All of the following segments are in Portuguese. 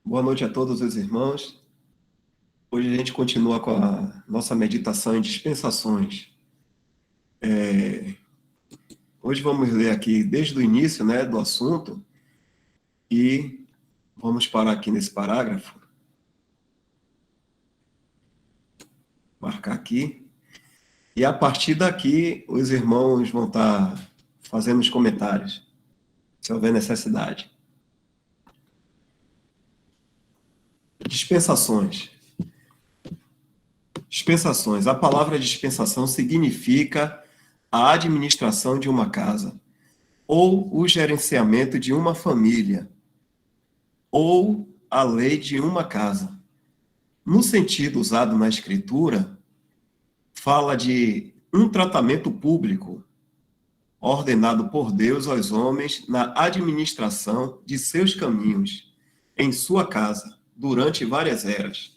Boa noite a todos os irmãos. Hoje a gente continua com a nossa meditação em dispensações. Hoje vamos ler aqui desde o início, do assunto e vamos parar aqui nesse parágrafo, marcar aqui. E a partir daqui os irmãos vão estar fazendo os comentários, se houver necessidade. Dispensações. Dispensações. A palavra dispensação significa a administração de uma casa, ou o gerenciamento de uma família, ou a lei de uma casa. No sentido usado na Escritura, fala de um tratamento público ordenado por Deus aos homens na administração de seus caminhos, em sua casa, durante várias eras.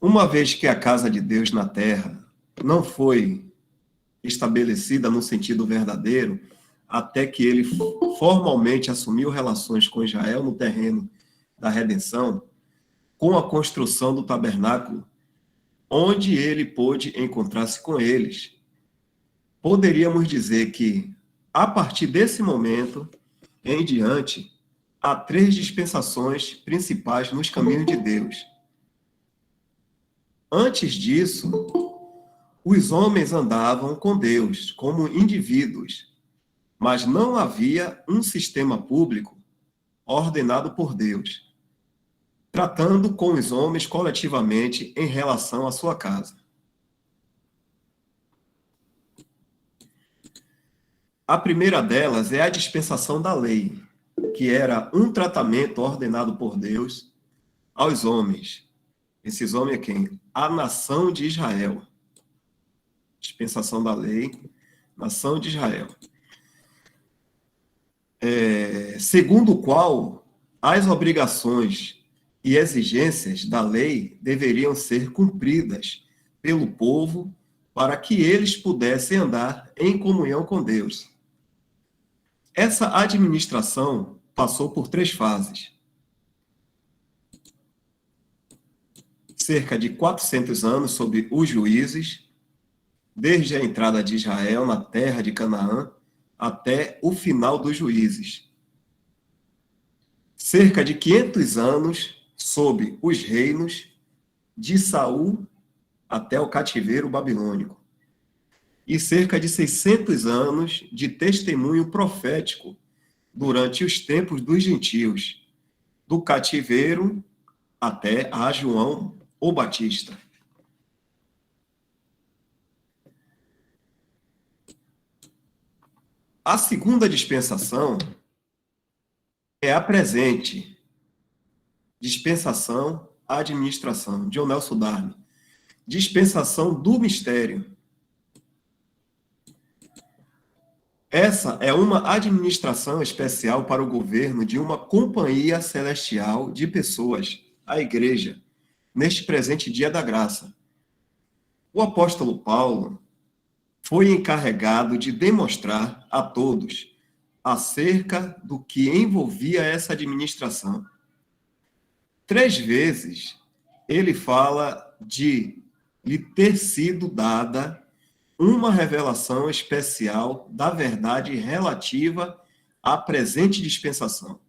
Uma vez que a casa de Deus na terra não foi estabelecida no sentido verdadeiro, até que ele formalmente assumiu relações com Israel no terreno da redenção, com a construção do tabernáculo, onde ele pôde encontrar-se com eles. Poderíamos dizer que, a partir desse momento em diante, há 3 dispensações principais nos caminhos de Deus. Antes disso, os homens andavam com Deus como indivíduos, mas não havia um sistema público ordenado por Deus, tratando com os homens coletivamente em relação à sua casa. A primeira delas é a dispensação da lei, que era um tratamento ordenado por Deus aos homens. Esses homens é quem? A nação de Israel. Dispensação da lei, nação de Israel. Segundo o qual as obrigações e exigências da lei deveriam ser cumpridas pelo povo para que eles pudessem andar em comunhão com Deus. Essa administração passou por 3 fases. Cerca de 400 anos sob os juízes, desde a entrada de Israel na terra de Canaã até o final dos juízes. Cerca de 500 anos sob os reinos de Saul até o cativeiro babilônico. E cerca de 600 anos de testemunho profético durante os tempos dos gentios, do cativeiro até a João o Batista. A segunda dispensação é a presente. Dispensação, administração. John Nelson Darby. Dispensação do mistério. Essa é uma administração especial para o governo de uma companhia celestial de pessoas, a igreja, neste presente dia da graça. O apóstolo Paulo foi encarregado de demonstrar a todos acerca do que envolvia essa administração. 3 vezes ele fala de lhe ter sido dada uma revelação especial da verdade relativa à presente dispensação.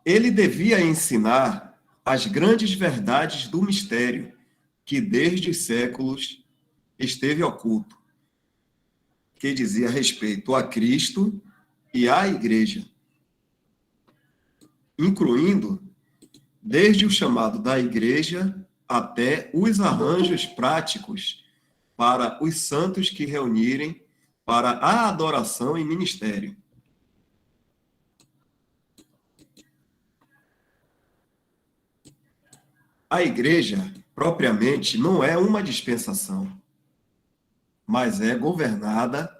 Ele devia ensinar as grandes verdades do mistério que desde os séculos esteve oculto, que dizia respeito a Cristo e à Igreja, incluindo desde o chamado da Igreja até os arranjos práticos para os santos que reunirem para a adoração e ministério. A Igreja, propriamente, não é uma dispensação, mas é governada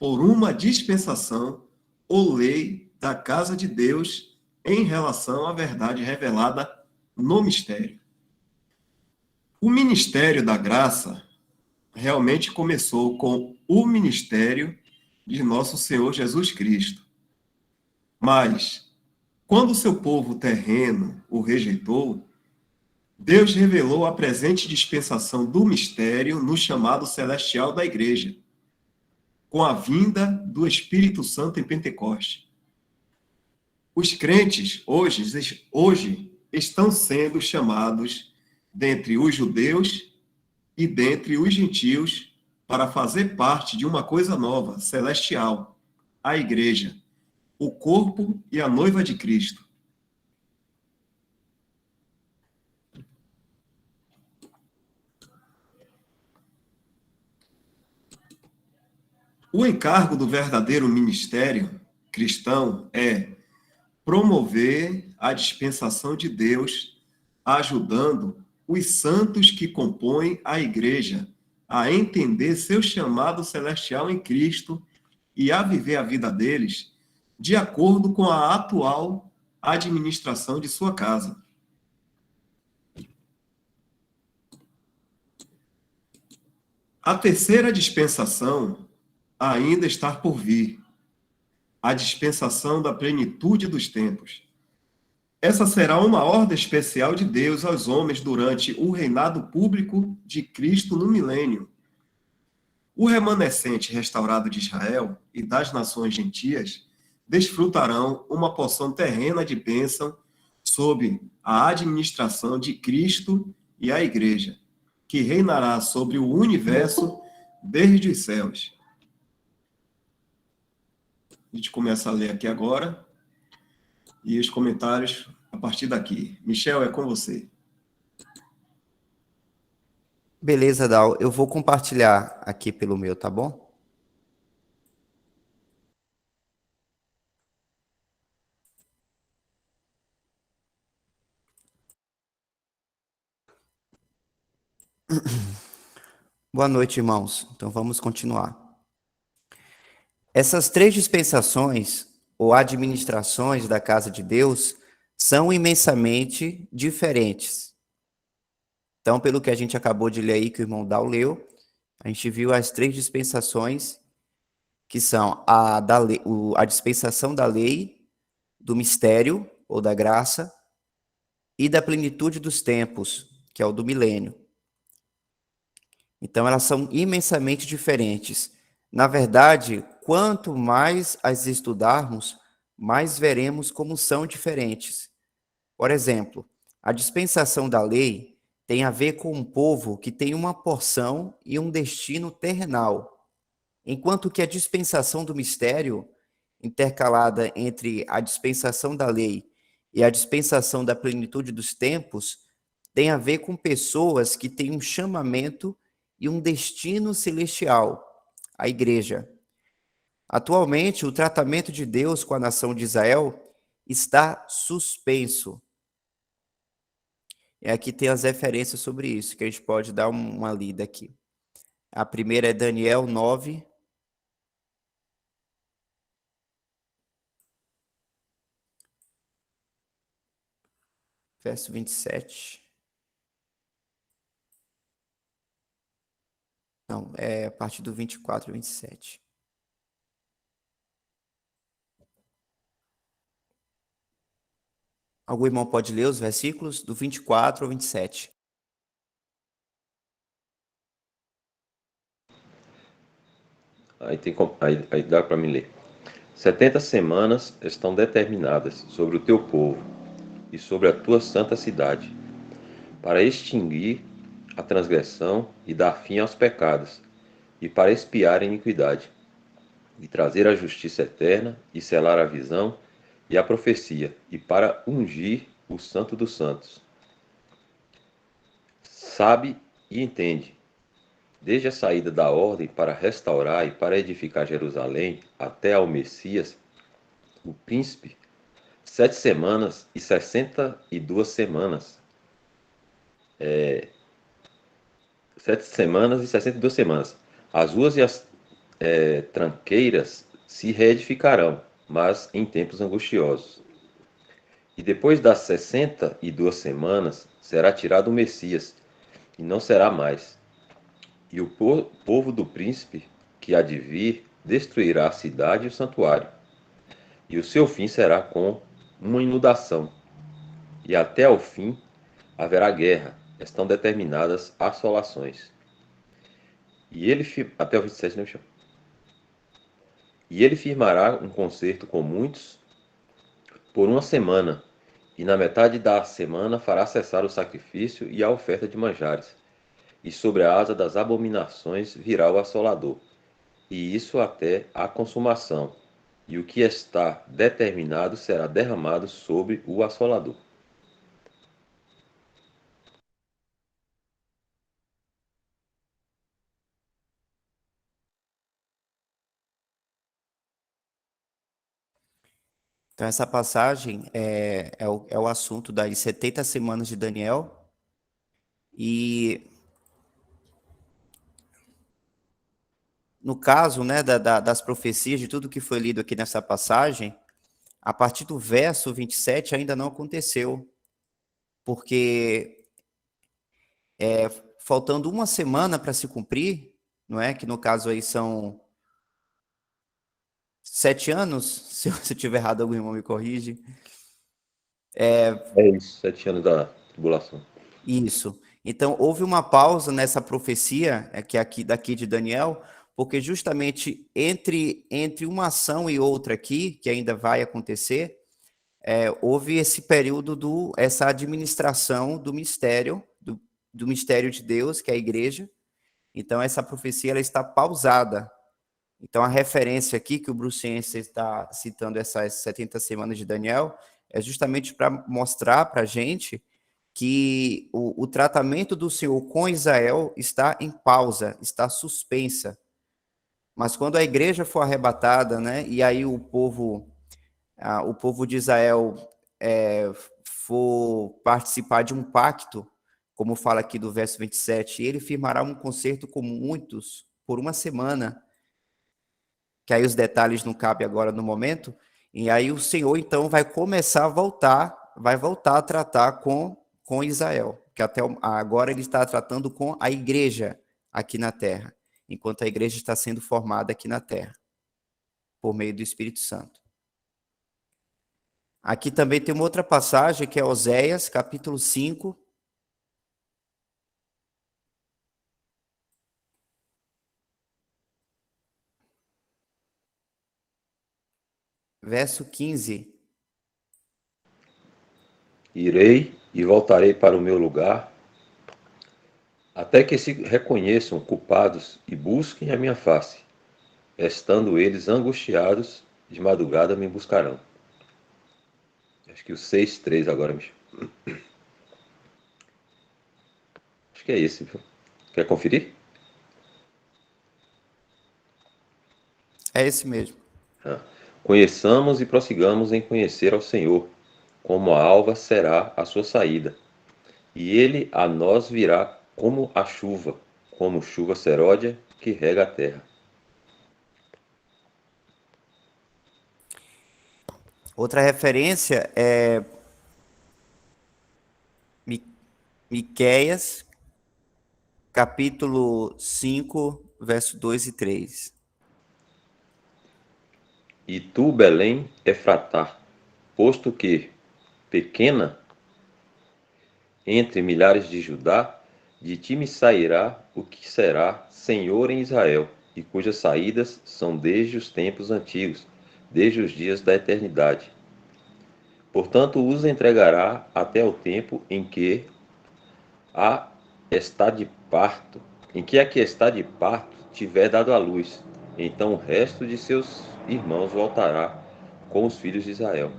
por uma dispensação ou lei da casa de Deus em relação à verdade revelada no mistério. O ministério da graça realmente começou com o ministério de nosso Senhor Jesus Cristo. Mas, quando seu povo terreno o rejeitou, Deus revelou a presente dispensação do mistério no chamado celestial da igreja, com a vinda do Espírito Santo em Pentecoste. Os crentes hoje estão sendo chamados dentre os judeus e dentre os gentios para fazer parte de uma coisa nova, celestial, a igreja, o corpo e a noiva de Cristo. O encargo do verdadeiro ministério cristão é promover a dispensação de Deus, ajudando os santos que compõem a igreja a entender seu chamado celestial em Cristo e a viver a vida deles de acordo com a atual administração de sua casa. A terceira dispensação ainda está por vir, a dispensação da plenitude dos tempos. Essa será uma ordem especial de Deus aos homens durante o reinado público de Cristo no milênio. O remanescente restaurado de Israel e das nações gentias desfrutarão uma porção terrena de bênção sob a administração de Cristo e a Igreja, que reinará sobre o universo desde os céus. A gente começa a ler aqui agora e os comentários a partir daqui. Michel, é com você. Beleza, Dal. Eu vou compartilhar aqui pelo meu, tá bom? Boa noite, irmãos. Então vamos continuar. Essas três dispensações ou administrações da casa de Deus são imensamente diferentes. Então, pelo que a gente acabou de ler aí, que o irmão Dal leu, a gente viu as três dispensações, que são a dispensação da lei, do mistério, ou da graça, e da plenitude dos tempos, que é o do milênio. Então, elas são imensamente diferentes. Na verdade, quanto mais as estudarmos, mais veremos como são diferentes. Por exemplo, a dispensação da lei tem a ver com um povo que tem uma porção e um destino terrenal, enquanto que a dispensação do mistério, intercalada entre a dispensação da lei e a dispensação da plenitude dos tempos, tem a ver com pessoas que têm um chamamento e um destino celestial, a igreja. Atualmente, o tratamento de Deus com a nação de Israel está suspenso. E aqui tem as referências sobre isso, que a gente pode dar uma lida aqui. A primeira é Daniel 9, verso 27. Não, é a partir do 24 e 27. Algum irmão pode ler os versículos do 24 ao 27? Aí dá para me ler. 70 semanas estão determinadas sobre o teu povo e sobre a tua santa cidade, para extinguir a transgressão e dar fim aos pecados, e para expiar a iniquidade, e trazer a justiça eterna, e selar a visão e a profecia, e para ungir o santo dos santos. Sabe e entende, desde a saída da ordem para restaurar e para edificar Jerusalém até ao Messias, o príncipe, 7 semanas e 62 semanas. 7 semanas e 62 semanas. As ruas e as tranqueiras se reedificarão, mas em tempos angustiosos. E depois das 62 semanas será tirado o Messias, e não será mais. E o povo do príncipe que há de vir destruirá a cidade e o santuário, e o seu fim será com uma inundação, e até ao fim haverá guerra, estão determinadas assolações. Até o 27, né, Michel? E ele firmará um concerto com muitos por uma semana, e na metade da semana fará cessar o sacrifício e a oferta de manjares, e sobre a asa das abominações virá o assolador, e isso até a consumação, e o que está determinado será derramado sobre o assolador. Então, essa passagem é o assunto das 70 semanas de Daniel. E no caso, né, das profecias, de tudo que foi lido aqui nessa passagem, a partir do verso 27 ainda não aconteceu, porque faltando uma semana para se cumprir, não é? Que no caso aí são 7 anos, se eu estiver errado, algum irmão me corrige. É isso, 7 anos da tribulação. Isso. Então, houve uma pausa nessa profecia, que é aqui, daqui de Daniel, porque justamente entre uma ação e outra aqui, que ainda vai acontecer, houve esse período essa administração do mistério, do mistério de Deus, que é a igreja. Então, essa profecia ela está pausada. Então, a referência aqui que o Bruce Enser está citando essas 70 semanas de Daniel é justamente para mostrar para a gente que o tratamento do Senhor com Israel está em pausa, está suspensa. Mas quando a igreja for arrebatada, né, e aí o povo de Israel for participar de um pacto, como fala aqui do verso 27, ele firmará um concerto com muitos por uma semana, que aí os detalhes não cabem agora no momento, e aí o Senhor, então, vai começar a vai voltar a tratar com Israel, que até agora ele está tratando com a igreja aqui na terra, enquanto a igreja está sendo formada aqui na terra, por meio do Espírito Santo. Aqui também tem uma outra passagem, que é Oséias, capítulo 5, verso 15. Irei e voltarei para o meu lugar, até que se reconheçam culpados e busquem a minha face. Estando eles angustiados, de madrugada me buscarão. Acho que o 6:3 agora, Michel. Acho que é esse, viu? Quer conferir? É esse mesmo. Conheçamos e prossigamos em conhecer ao Senhor, como a alva será a sua saída, e ele a nós virá como chuva seródia que rega a terra. Outra referência é Miqueias, capítulo 5, verso 2 e 3. E tu, Belém, Efratá, posto que, pequena, entre milhares de Judá, de ti me sairá o que será Senhor em Israel, e cujas saídas são desde os tempos antigos, desde os dias da eternidade. Portanto, os entregará até o tempo em que a está de parto, em que a que está de parto tiver dado à luz. Então o resto de seus irmãos voltará com os filhos de Israel.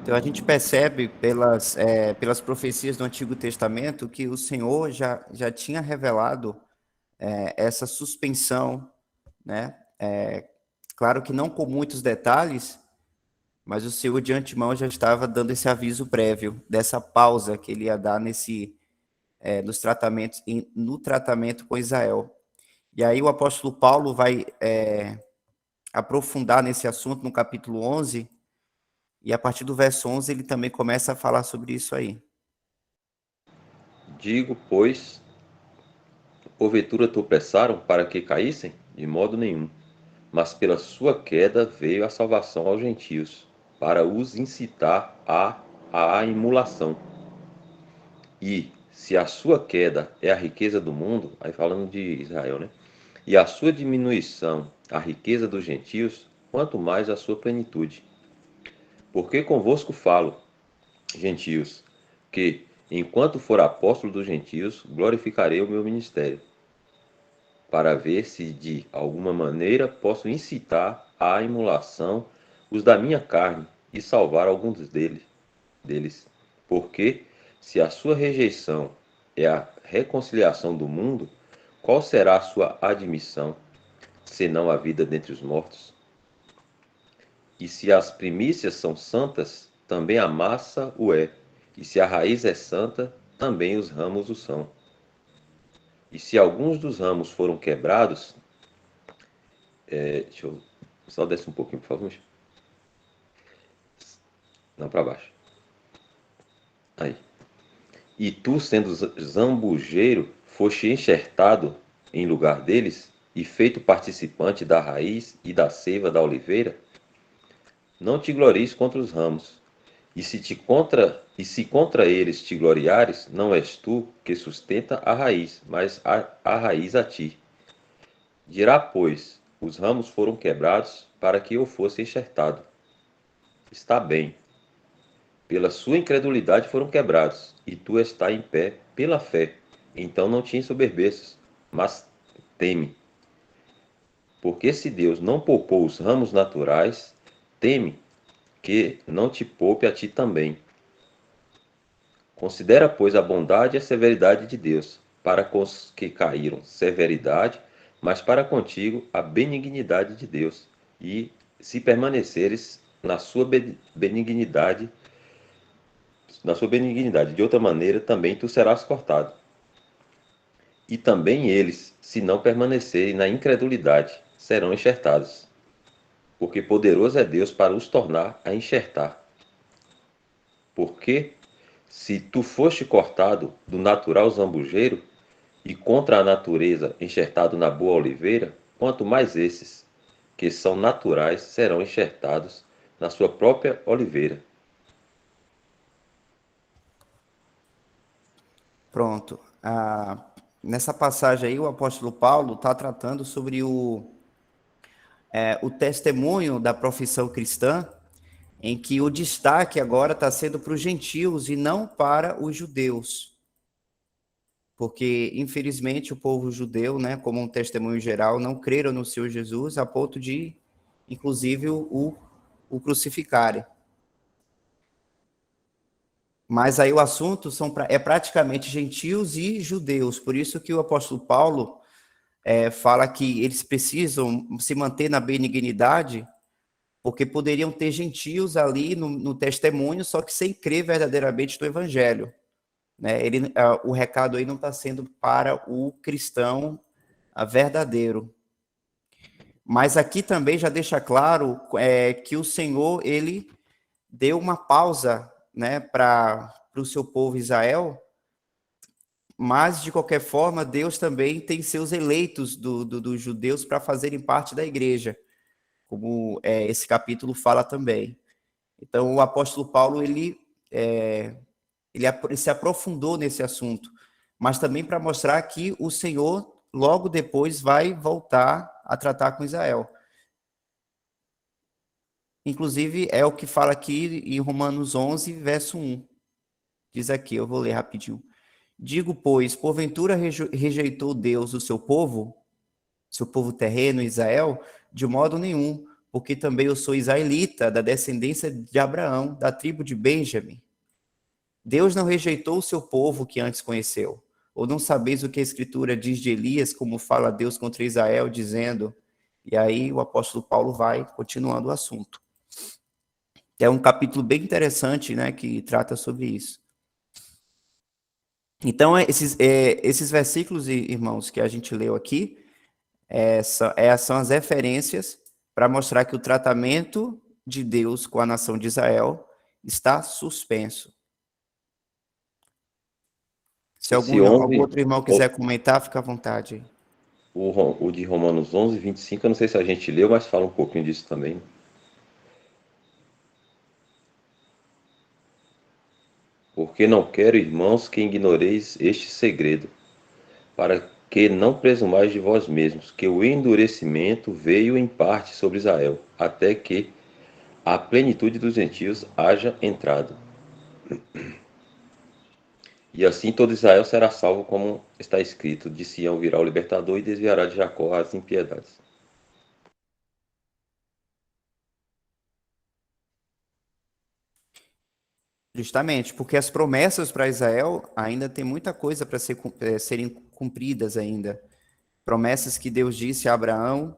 Então a gente percebe pelas profecias do Antigo Testamento que o Senhor já tinha revelado essa suspensão, né? Claro que não com muitos detalhes, mas o Senhor de antemão já estava dando esse aviso prévio dessa pausa que ele ia dar nos tratamentos, no tratamento com Israel. E aí o apóstolo Paulo vai aprofundar nesse assunto no capítulo 11, e a partir do verso 11 ele também começa a falar sobre isso aí. Digo, pois, Porventura tropeçaram para que caíssem? De modo nenhum. Mas pela sua queda veio a salvação aos gentios, para os incitar à emulação. E se a sua queda é a riqueza do mundo, aí falando de Israel, né? E a sua diminuição, a riqueza dos gentios, quanto mais a sua plenitude. Porque convosco falo, gentios, que, enquanto for apóstolo dos gentios, glorificarei o meu ministério, para ver se de alguma maneira posso incitar à emulação os da minha carne e salvar alguns deles. Porque, se a sua rejeição é a reconciliação do mundo, qual será a sua admissão, senão a vida dentre os mortos? E se as primícias são santas, também a massa o é. E se a raiz é santa, também os ramos o são. E se alguns dos ramos foram quebrados, deixa eu só desce um pouquinho, por favor. Não, para baixo. Aí. E tu, sendo zambujeiro, foste enxertado em lugar deles, e feito participante da raiz e da seiva da oliveira, não te glories contra os ramos. E se contra eles te gloriares, não és tu que sustenta a raiz, mas a raiz a ti. Dirá, pois, os ramos foram quebrados para que eu fosse enxertado. Está bem. Pela sua incredulidade foram quebrados, e tu está em pé pela fé. Então não te ensoberbeças, mas teme. Porque se Deus não poupou os ramos naturais, teme que não te poupe a ti também. Considera, pois, a bondade e a severidade de Deus, para com os que caíram, severidade, mas para contigo a benignidade de Deus. E se permaneceres na sua benignidade, de outra maneira também tu serás cortado. E também eles, se não permanecerem na incredulidade, serão enxertados. Porque poderoso é Deus para os tornar a enxertar. Porque, se tu foste cortado do natural zambujeiro, e contra a natureza enxertado na boa oliveira, quanto mais esses, que são naturais, serão enxertados na sua própria oliveira. Pronto. Nessa passagem aí, o apóstolo Paulo está tratando sobre o testemunho da profissão cristã, em que o destaque agora está sendo para os gentios e não para os judeus. Porque, infelizmente, o povo judeu, né, como um testemunho geral, não creram no Senhor Jesus a ponto de, inclusive, o crucificarem. Mas aí o assunto é praticamente gentios e judeus. Por isso que o apóstolo Paulo fala que eles precisam se manter na benignidade, porque poderiam ter gentios ali no testemunho, só que sem crer verdadeiramente no evangelho. Né? O recado aí não está sendo para o cristão verdadeiro. Mas aqui também já deixa claro que o Senhor, ele deu uma pausa, né, para o seu povo Israel, mas, de qualquer forma, Deus também tem seus eleitos dos judeus para fazerem parte da igreja, como esse capítulo fala também. Então, o apóstolo Paulo, ele se aprofundou nesse assunto, mas também para mostrar que o Senhor, logo depois, vai voltar a tratar com Israel. Inclusive, é o que fala aqui em Romanos 11, verso 1. Diz aqui, eu vou ler rapidinho. Digo, pois, porventura rejeitou Deus o seu povo terreno, Israel? De modo nenhum, porque também eu sou israelita, da descendência de Abraão, da tribo de Benjamim. Deus não rejeitou o seu povo que antes conheceu. Ou não sabeis o que a Escritura diz de Elias, como fala Deus contra Israel, dizendo... E aí o apóstolo Paulo vai continuando o assunto. É um capítulo bem interessante, né, que trata sobre isso. Então, esses versículos, irmãos, que a gente leu aqui, são as referências para mostrar que o tratamento de Deus com a nação de Israel está suspenso. Se Esse algum 11, outro irmão quiser comentar, fica à vontade. o de Romanos 11, 25, eu não sei se a gente leu, mas fala um pouquinho disso também. Porque não quero, irmãos, que ignoreis este segredo, para que não presumais de vós mesmos, que o endurecimento veio em parte sobre Israel, até que a plenitude dos gentios haja entrado. E assim todo Israel será salvo, como está escrito: de Sião virá o libertador e desviará de Jacó as impiedades. Justamente, porque as promessas para Israel ainda tem muita coisa para serem cumpridas ainda. Promessas que Deus disse a Abraão,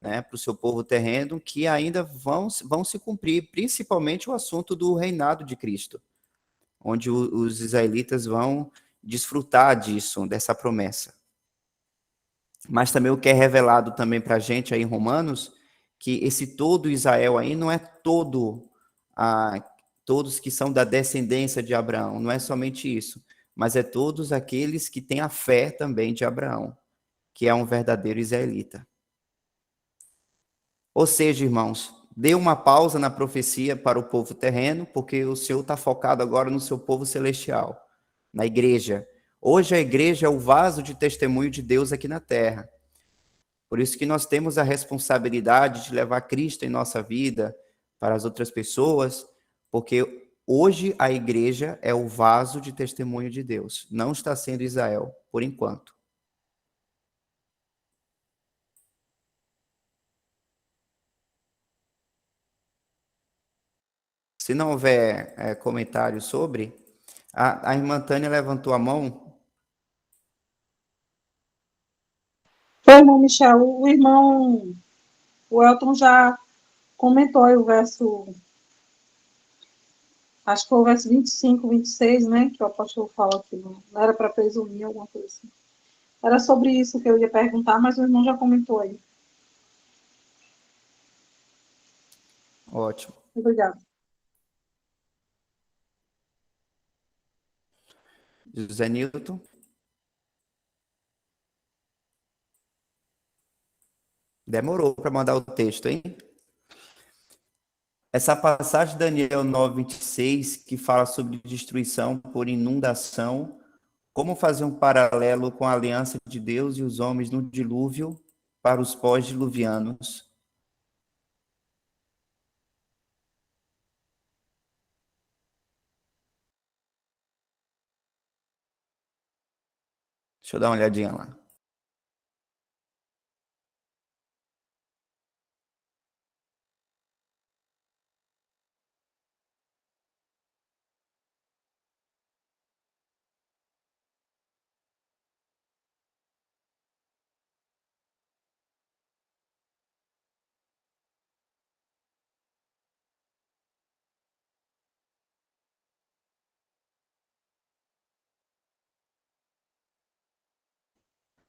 né, para o seu povo terreno, que ainda vão se cumprir, principalmente o assunto do reinado de Cristo, onde os israelitas vão desfrutar disso, dessa promessa. Mas também o que é revelado também para a gente aí em Romanos, que esse todo Israel aí não é todos que são da descendência de Abraão, não é somente isso, mas é todos aqueles que têm a fé também de Abraão, que é um verdadeiro israelita. Ou seja, irmãos, dê uma pausa na profecia para o povo terreno, porque o Senhor está focado agora no seu povo celestial, na igreja. Hoje a igreja é o vaso de testemunho de Deus aqui na terra. Por isso que nós temos a responsabilidade de levar Cristo em nossa vida para as outras pessoas, porque hoje a igreja é o vaso de testemunho de Deus. Não está sendo Israel, por enquanto. Se não houver comentário sobre, a irmã Tânia levantou a mão. Foi, irmão Michel, o Elton já comentou aí o verso, acho que foi o verso 25, 26, né, que o apóstolo fala aqui, não era para presumir, alguma coisa assim. Era sobre isso que eu ia perguntar, mas o irmão já comentou aí. Ótimo. Obrigada. José Nilton. Demorou para mandar o texto, hein? Essa passagem de Daniel 9:26, que fala sobre destruição por inundação, como fazer um paralelo com a aliança de Deus e os homens no dilúvio para os pós-diluvianos? Deixa eu dar uma olhadinha lá.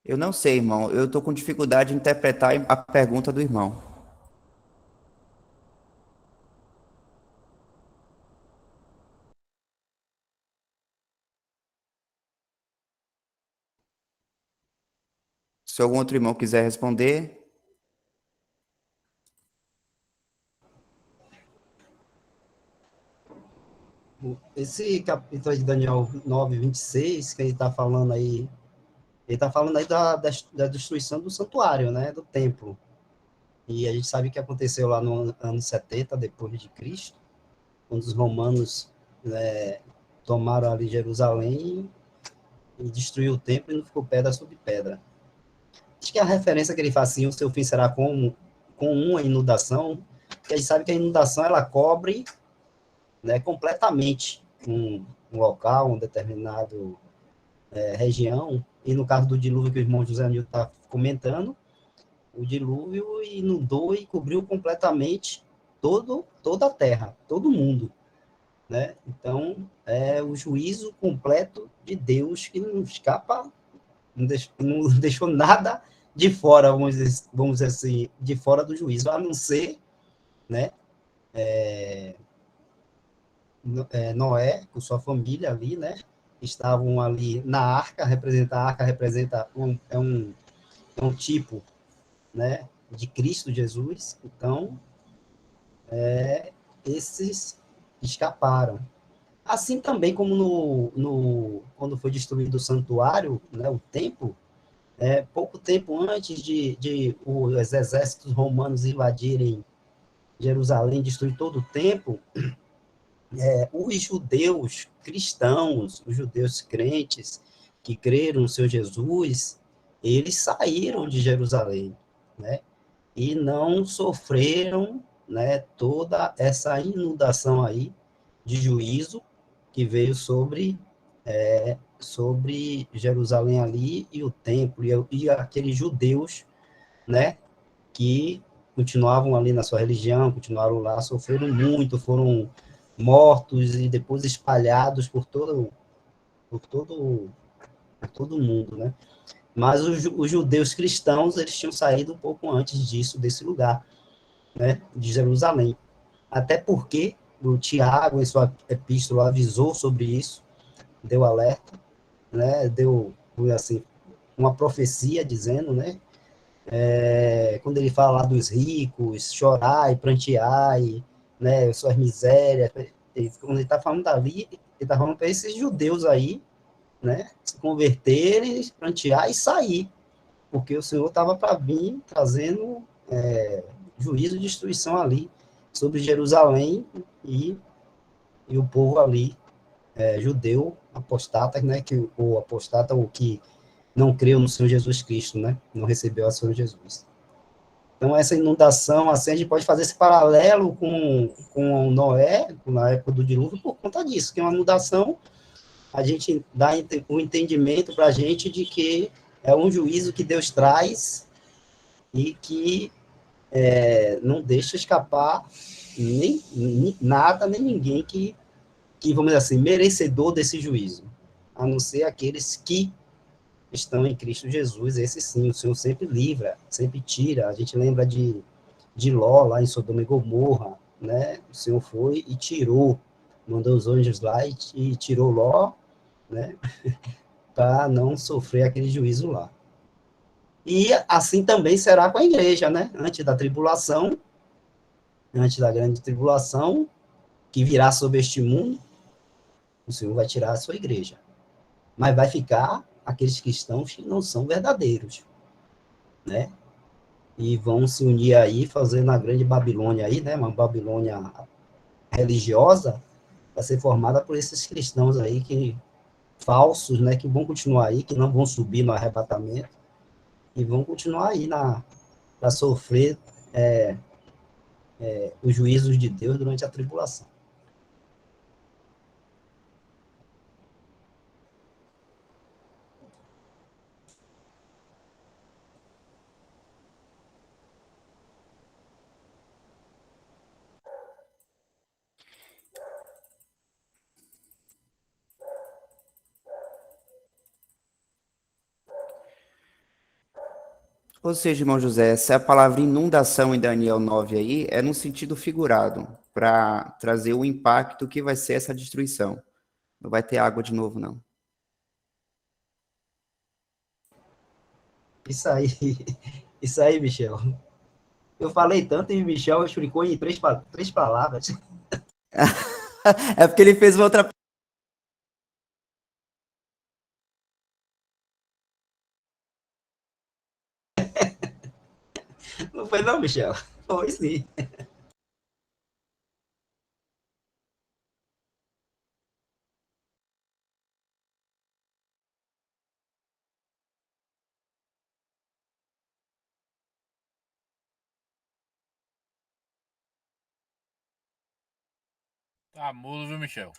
Eu não sei, irmão. Eu estou com dificuldade de interpretar a pergunta do irmão. Se algum outro irmão quiser responder. Esse capítulo de Daniel 9:26, que ele está falando aí, ele está falando aí da destruição do santuário, né, do templo. E a gente sabe que aconteceu lá no ano 70 depois de Cristo, quando os romanos, né, tomaram ali Jerusalém e destruiu o templo e não ficou pedra sobre pedra. Acho que a referência que ele faz assim, o seu fim será com uma inundação, que a gente sabe que a inundação ela cobre, né, completamente um local, um determinado região, e no caso do dilúvio que o irmão José Nilton está comentando, o dilúvio inundou e cobriu completamente toda a terra, todo mundo, né? Então, é o juízo completo de Deus que não escapa, não deixou nada de fora, vamos dizer assim, de fora do juízo, a não ser, né, Noé, com sua família ali, né, estavam ali na arca, a arca representa é um tipo, né, de Cristo Jesus. Então, esses escaparam. Assim também como quando foi destruído o santuário, né, o templo, pouco tempo antes de os exércitos romanos invadirem Jerusalém, destruir todo o templo, os judeus cristãos, os judeus crentes que creram no seu Jesus, eles saíram de Jerusalém, né? E não sofreram, né, toda essa inundação aí de juízo que veio sobre Jerusalém ali e o templo e aqueles judeus, né, que continuavam ali na sua religião, continuaram lá, sofreram muito, foram mortos e depois espalhados por todo, por todo o mundo, né? Mas os judeus cristãos, eles tinham saído um pouco antes disso, desse lugar, né, de Jerusalém. Até porque o Tiago, em sua epístola, avisou sobre isso, deu alerta, né, deu, assim, uma profecia dizendo, né, quando ele fala lá dos ricos, chorar e prantear, né, suas misérias, quando ele está falando dali, ele está falando para esses judeus aí, né, se converterem, prantear e sair, porque o Senhor estava para vir trazendo juízo e destruição ali sobre Jerusalém e, e o povo ali, judeu, apostata, né, que o apostata, o que não creu no Senhor Jesus Cristo, né, não recebeu a Senhor Jesus. Então, essa inundação, assim, a gente pode fazer esse paralelo com Noé, na época do dilúvio, por conta disso, que é uma inundação, a gente dá um entendimento para a gente de que é um juízo que Deus traz e que não deixa escapar nem nada, nem ninguém que, vamos dizer assim, merecedor desse juízo, a não ser aqueles que estão em Cristo Jesus, esse sim, o Senhor sempre livra, sempre tira. A gente lembra de Ló, lá em Sodoma e Gomorra, né? O Senhor foi e tirou, mandou os anjos lá e tirou Ló, né? Para não sofrer aquele juízo lá. E assim também será com a igreja, né? Antes da grande tribulação, que virá sobre este mundo, o Senhor vai tirar a sua igreja. Mas vai ficar aqueles cristãos que não são verdadeiros, né? E vão se unir aí, fazendo a grande Babilônia aí, né? Uma Babilônia religiosa, vai ser formada por esses cristãos aí que falsos, né? Que vão continuar aí, que não vão subir no arrebatamento e vão continuar aí para sofrer os juízos de Deus durante a tribulação. Ou seja, irmão José, essa palavra inundação em Daniel 9 aí é no sentido figurado, para trazer o impacto que vai ser essa destruição. Não vai ter água de novo, não. Isso aí, isso aí, Michel. Eu falei tanto e Michel explicou em três palavras. É porque ele fez uma outra. Não foi não, Michel? Foi sim. Tá mudo, viu, Michel?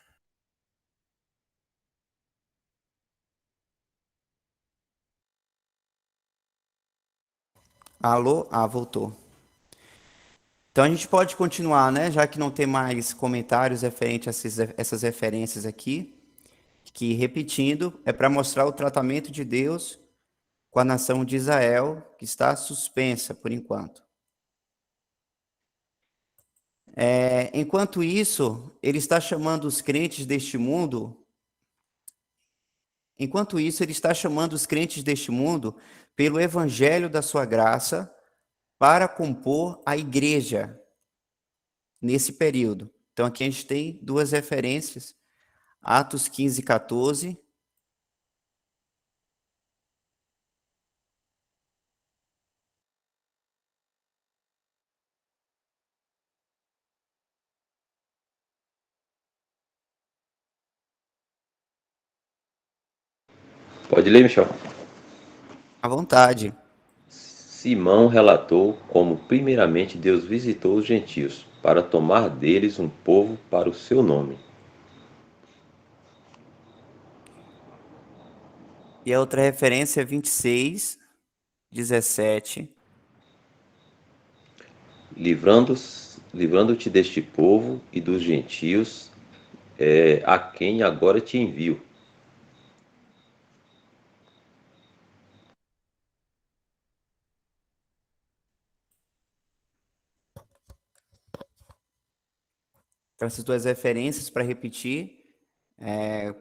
Alô? Ah, voltou. Então a gente pode continuar, né? Já que não tem mais comentários referentes a essas referências aqui, que, repetindo, é para mostrar o tratamento de Deus com a nação de Israel, que está suspensa por enquanto. Enquanto isso, ele está chamando os crentes deste mundo Enquanto isso, ele está chamando os crentes deste mundo pelo evangelho da sua graça para compor a igreja nesse período. Então, aqui a gente tem duas referências, Atos 15, 14. Pode ler, Michel. À vontade. Simão relatou como primeiramente Deus visitou os gentios para tomar deles um povo para o seu nome. E a outra referência é 26, 17. Livrando-te deste povo e dos gentios, a quem agora te envio. Então, essas duas referências, para repetir,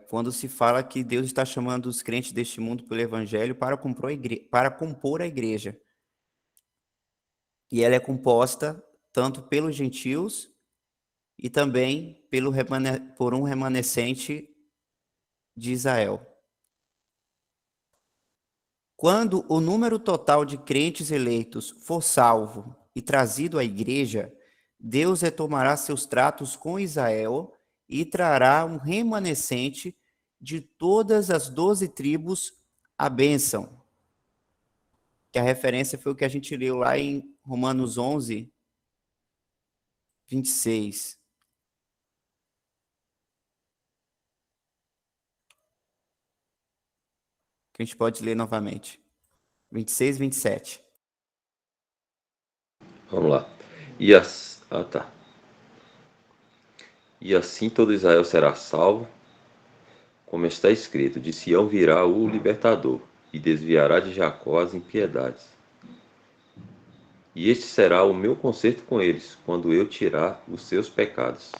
quando se fala que Deus está chamando os crentes deste mundo pelo evangelho para compor a igreja. E ela é composta tanto pelos gentios e também por um remanescente de Israel. Quando o número total de crentes eleitos for salvo e trazido à igreja, Deus retomará seus tratos com Israel e trará um remanescente de todas as 12 tribos à bênção. Que a referência foi o que a gente leu lá em Romanos 11, 26. Que a gente pode ler novamente. 26, 27. Vamos lá. E assim todo Israel será salvo, como está escrito: de Sião virá o libertador, e desviará de Jacó as impiedades. E este será o meu concerto com eles, quando eu tirar os seus pecados.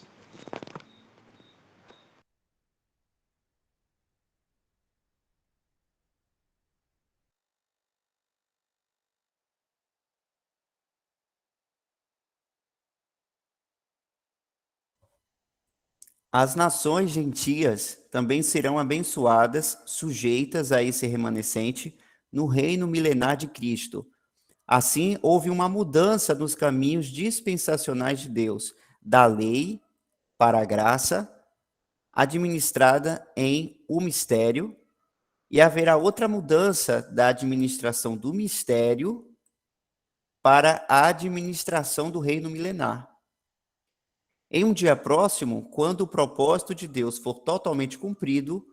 As nações gentias também serão abençoadas, sujeitas a esse remanescente, no reino milenar de Cristo. Assim, houve uma mudança nos caminhos dispensacionais de Deus, da lei para a graça, administrada em o mistério, e haverá outra mudança da administração do mistério para a administração do reino milenar. Em um dia próximo, quando o propósito de Deus for totalmente cumprido,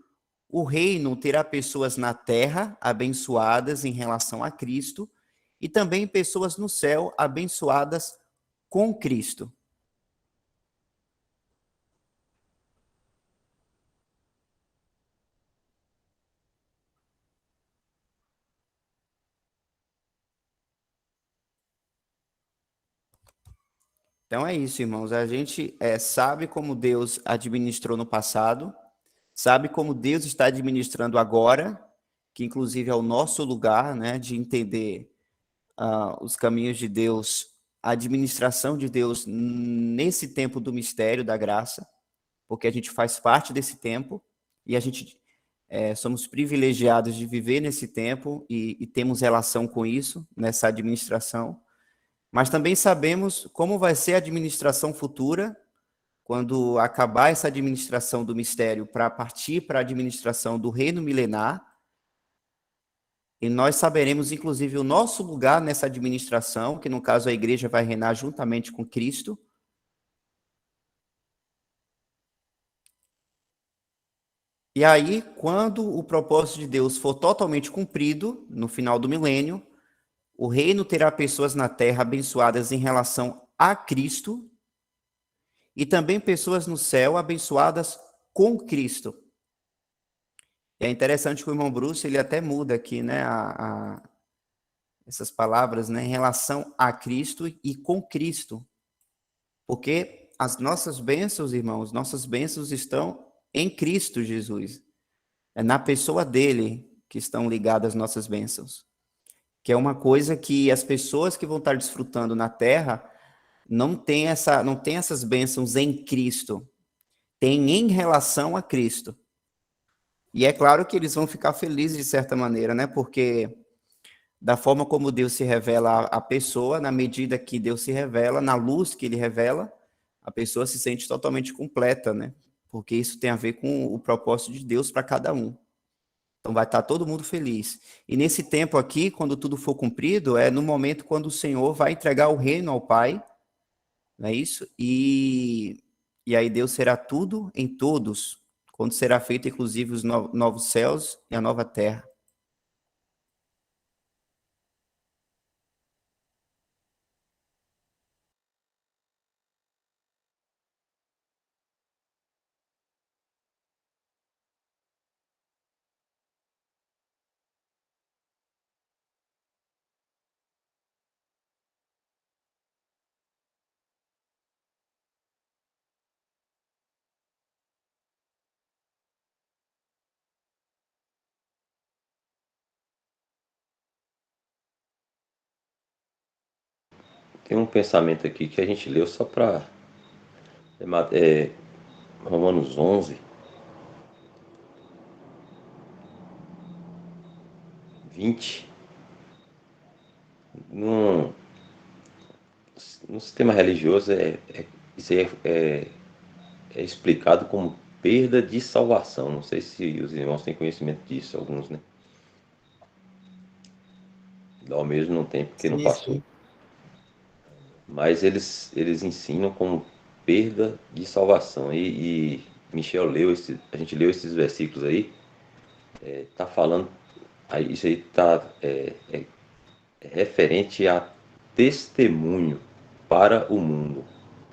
o reino terá pessoas na terra abençoadas em relação a Cristo e também pessoas no céu abençoadas com Cristo. Então é isso, irmãos. A gente sabe como Deus administrou no passado, sabe como Deus está administrando agora, que inclusive é o nosso lugar, né, de entender os caminhos de Deus, a administração de Deus nesse tempo do mistério da graça, porque a gente faz parte desse tempo e a gente somos privilegiados de viver nesse tempo e temos relação com isso, nessa administração. Mas também sabemos como vai ser a administração futura, quando acabar essa administração do mistério para partir para a administração do reino milenar. E nós saberemos, inclusive, o nosso lugar nessa administração, que no caso a igreja vai reinar juntamente com Cristo. E aí, quando o propósito de Deus for totalmente cumprido, no final do milênio, o reino terá pessoas na terra abençoadas em relação a Cristo e também pessoas no céu abençoadas com Cristo. É interessante que o irmão Bruce, ele até muda aqui, né, essas palavras, né, em relação a Cristo e com Cristo. Porque as nossas bênçãos, irmãos, nossas bênçãos estão em Cristo Jesus. É na pessoa dele que estão ligadas as nossas bênçãos. Que é uma coisa que as pessoas que vão estar desfrutando na terra não têm essas bênçãos em Cristo. Tem em relação a Cristo. E é claro que eles vão ficar felizes de certa maneira, né? Porque da forma como Deus se revela à pessoa, na medida que Deus se revela, na luz que ele revela, a pessoa se sente totalmente completa, né? Porque isso tem a ver com o propósito de Deus para cada um. Então vai estar todo mundo feliz. E nesse tempo aqui, quando tudo for cumprido, é no momento quando o Senhor vai entregar o reino ao Pai, não é isso? E aí Deus será tudo em todos, quando será feito inclusive os novos céus e a nova terra. Tem um pensamento aqui que a gente leu só para Romanos 11, 20. No, no sistema religioso, isso aí é explicado como perda de salvação. Não sei se os irmãos têm conhecimento disso, alguns, né? Ao mesmo não tem, porque não Sim, passou. sim. Mas eles ensinam como perda de salvação. E Michel a gente leu esses versículos aí, tá falando, isso aí é referente a testemunho para o mundo.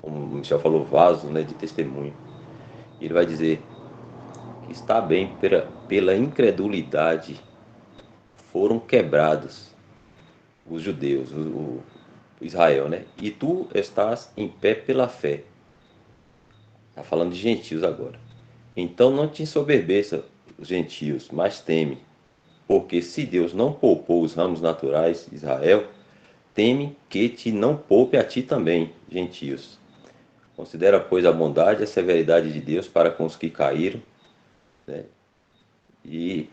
Como o Michel falou, vaso, né, de testemunho. Ele vai dizer que está bem pela incredulidade foram quebrados os judeus, o Israel, né? E tu estás em pé pela fé. Está falando de gentios agora. Então não te ensoberbeça os gentios, mas teme, porque se Deus não poupou os ramos naturais de Israel, teme que te não poupe a ti também, gentios. Considera, pois, a bondade e a severidade de Deus para com os que caíram, né? E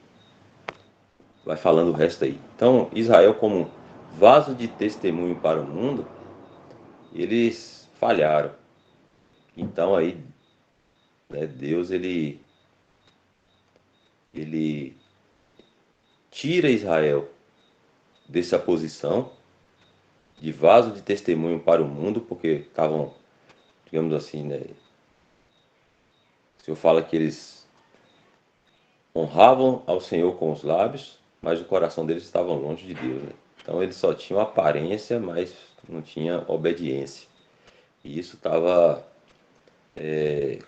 vai falando o resto aí. Então, Israel, como vaso de testemunho para o mundo, eles falharam. Então aí, né, Deus ele tira Israel dessa posição de vaso de testemunho para o mundo, porque estavam, digamos assim, né, o Senhor fala que eles honravam ao Senhor com os lábios, mas o coração deles estava longe de Deus, né? Então eles só tinham aparência, mas não tinha obediência. E isso estava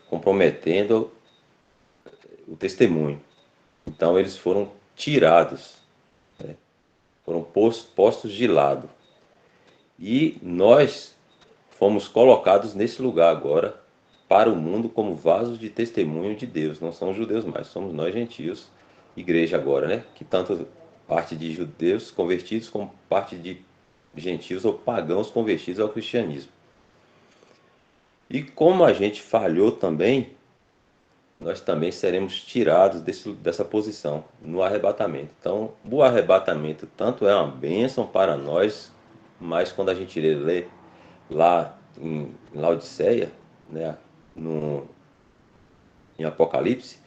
comprometendo o testemunho. Então eles foram tirados, foram postos de lado. E nós fomos colocados nesse lugar agora para o mundo como vasos de testemunho de Deus. Não são os judeus mais, somos nós gentios, igreja agora, né? Que tanto parte de judeus convertidos como parte de gentios ou pagãos convertidos ao cristianismo. E como a gente falhou também, nós também seremos tirados dessa posição no arrebatamento. Então, o arrebatamento tanto é uma bênção para nós, mas quando a gente lê lá em Laodiceia, né, em Apocalipse,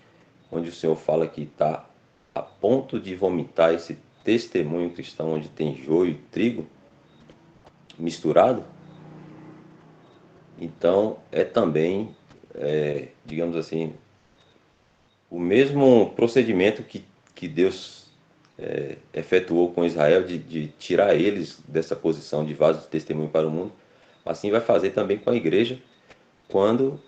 onde o Senhor fala que está a ponto de vomitar esse testemunho cristão onde tem joio e trigo misturado, então é também, digamos assim, o mesmo procedimento que Deus efetuou com Israel de tirar eles dessa posição de vaso de testemunho para o mundo, assim vai fazer também com a igreja quando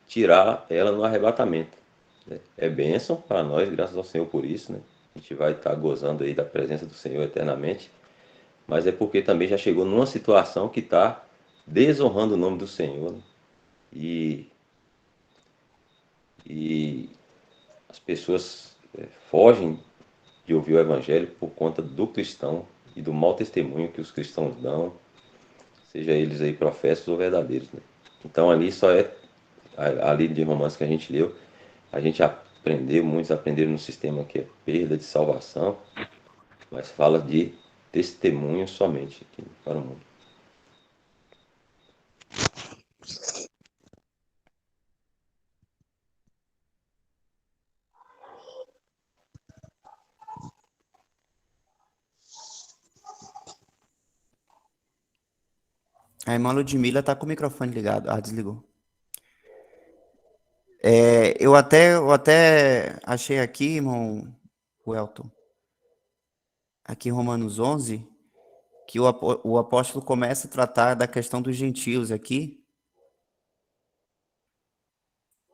tirar ela no arrebatamento, né? É bênção para nós, graças ao Senhor por isso, né? A gente vai estar gozando aí da presença do Senhor eternamente, mas é porque também já chegou numa situação que está desonrando o nome do Senhor, né? E as pessoas fogem de ouvir o evangelho por conta do cristão e do mau testemunho que os cristãos dão, seja eles aí profetas ou verdadeiros, né? Então ali só é, ali de Romanos que a gente leu, a gente aprendeu, muitos aprenderam no sistema que é perda de salvação, mas fala de testemunho somente aqui para o mundo. A irmã Ludmila está com o microfone ligado. Ah, desligou. Eu até achei aqui, irmão Welton, aqui em Romanos 11, que o apóstolo começa a tratar da questão dos gentios aqui.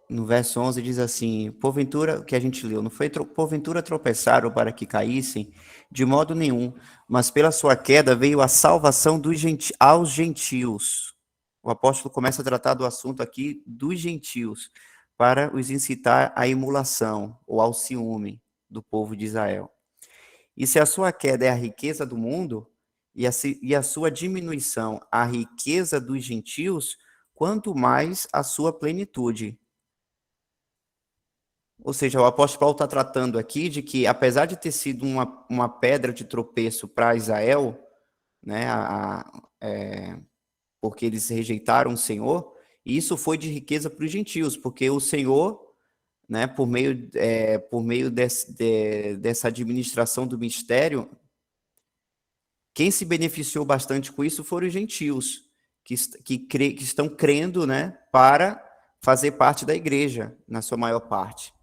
No verso 11 diz assim, porventura, que a gente leu, não foi porventura tropeçaram para que caíssem? De modo nenhum, mas pela sua queda veio a salvação aos gentios. O apóstolo começa a tratar do assunto aqui dos gentios, para os incitar à emulação ou ao ciúme do povo de Israel. E se a sua queda é a riqueza do mundo, e a sua diminuição a riqueza dos gentios, quanto mais a sua plenitude. Ou seja, o apóstolo Paulo está tratando aqui de que, apesar de ter sido uma pedra de tropeço para Israel, né, porque eles rejeitaram o Senhor, e isso foi de riqueza para os gentios, porque o Senhor, né, por meio dessa administração do mistério, quem se beneficiou bastante com isso foram os gentios, que estão crendo, né, para fazer parte da igreja, na sua maior parte.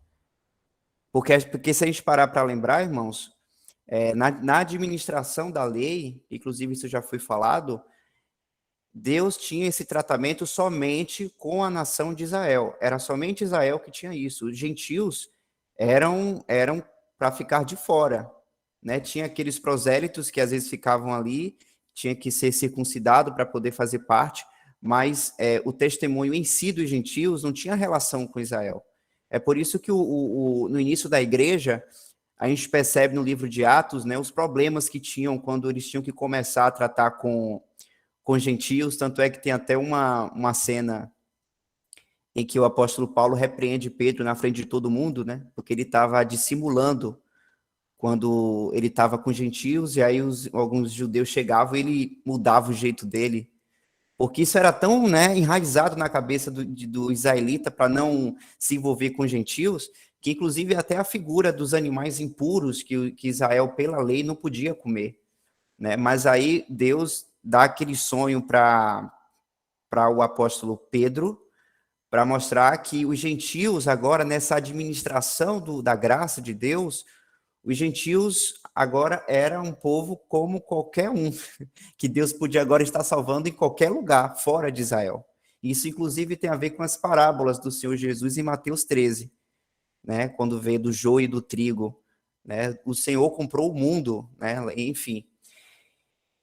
Porque se a gente parar para lembrar, irmãos, na administração da lei, inclusive isso já foi falado, Deus tinha esse tratamento somente com a nação de Israel. Era somente Israel que tinha isso. Os gentios eram para ficar de fora, né? Tinha aqueles prosélitos que às vezes ficavam ali, tinha que ser circuncidado para poder fazer parte, mas o testemunho em si dos gentios não tinha relação com Israel. É por isso que no início da igreja, a gente percebe no livro de Atos, né, os problemas que tinham quando eles tinham que começar a tratar com gentios, tanto é que tem até uma cena em que o apóstolo Paulo repreende Pedro na frente de todo mundo, né, porque ele estava dissimulando quando ele estava com gentios, e aí alguns judeus chegavam e ele mudava o jeito dele, porque isso era tão, né, enraizado na cabeça do israelita para não se envolver com gentios, que inclusive até a figura dos animais impuros que Israel, pela lei, não podia comer, né? Mas aí Deus dá aquele sonho para o apóstolo Pedro, para mostrar que os gentios agora, nessa administração da graça de Deus, os gentios agora eram um povo como qualquer um, que Deus podia agora estar salvando em qualquer lugar, fora de Israel. Isso, inclusive, tem a ver com as parábolas do Senhor Jesus em Mateus 13, né? Quando veio do joio e do trigo, né? O Senhor comprou o mundo, né? Enfim.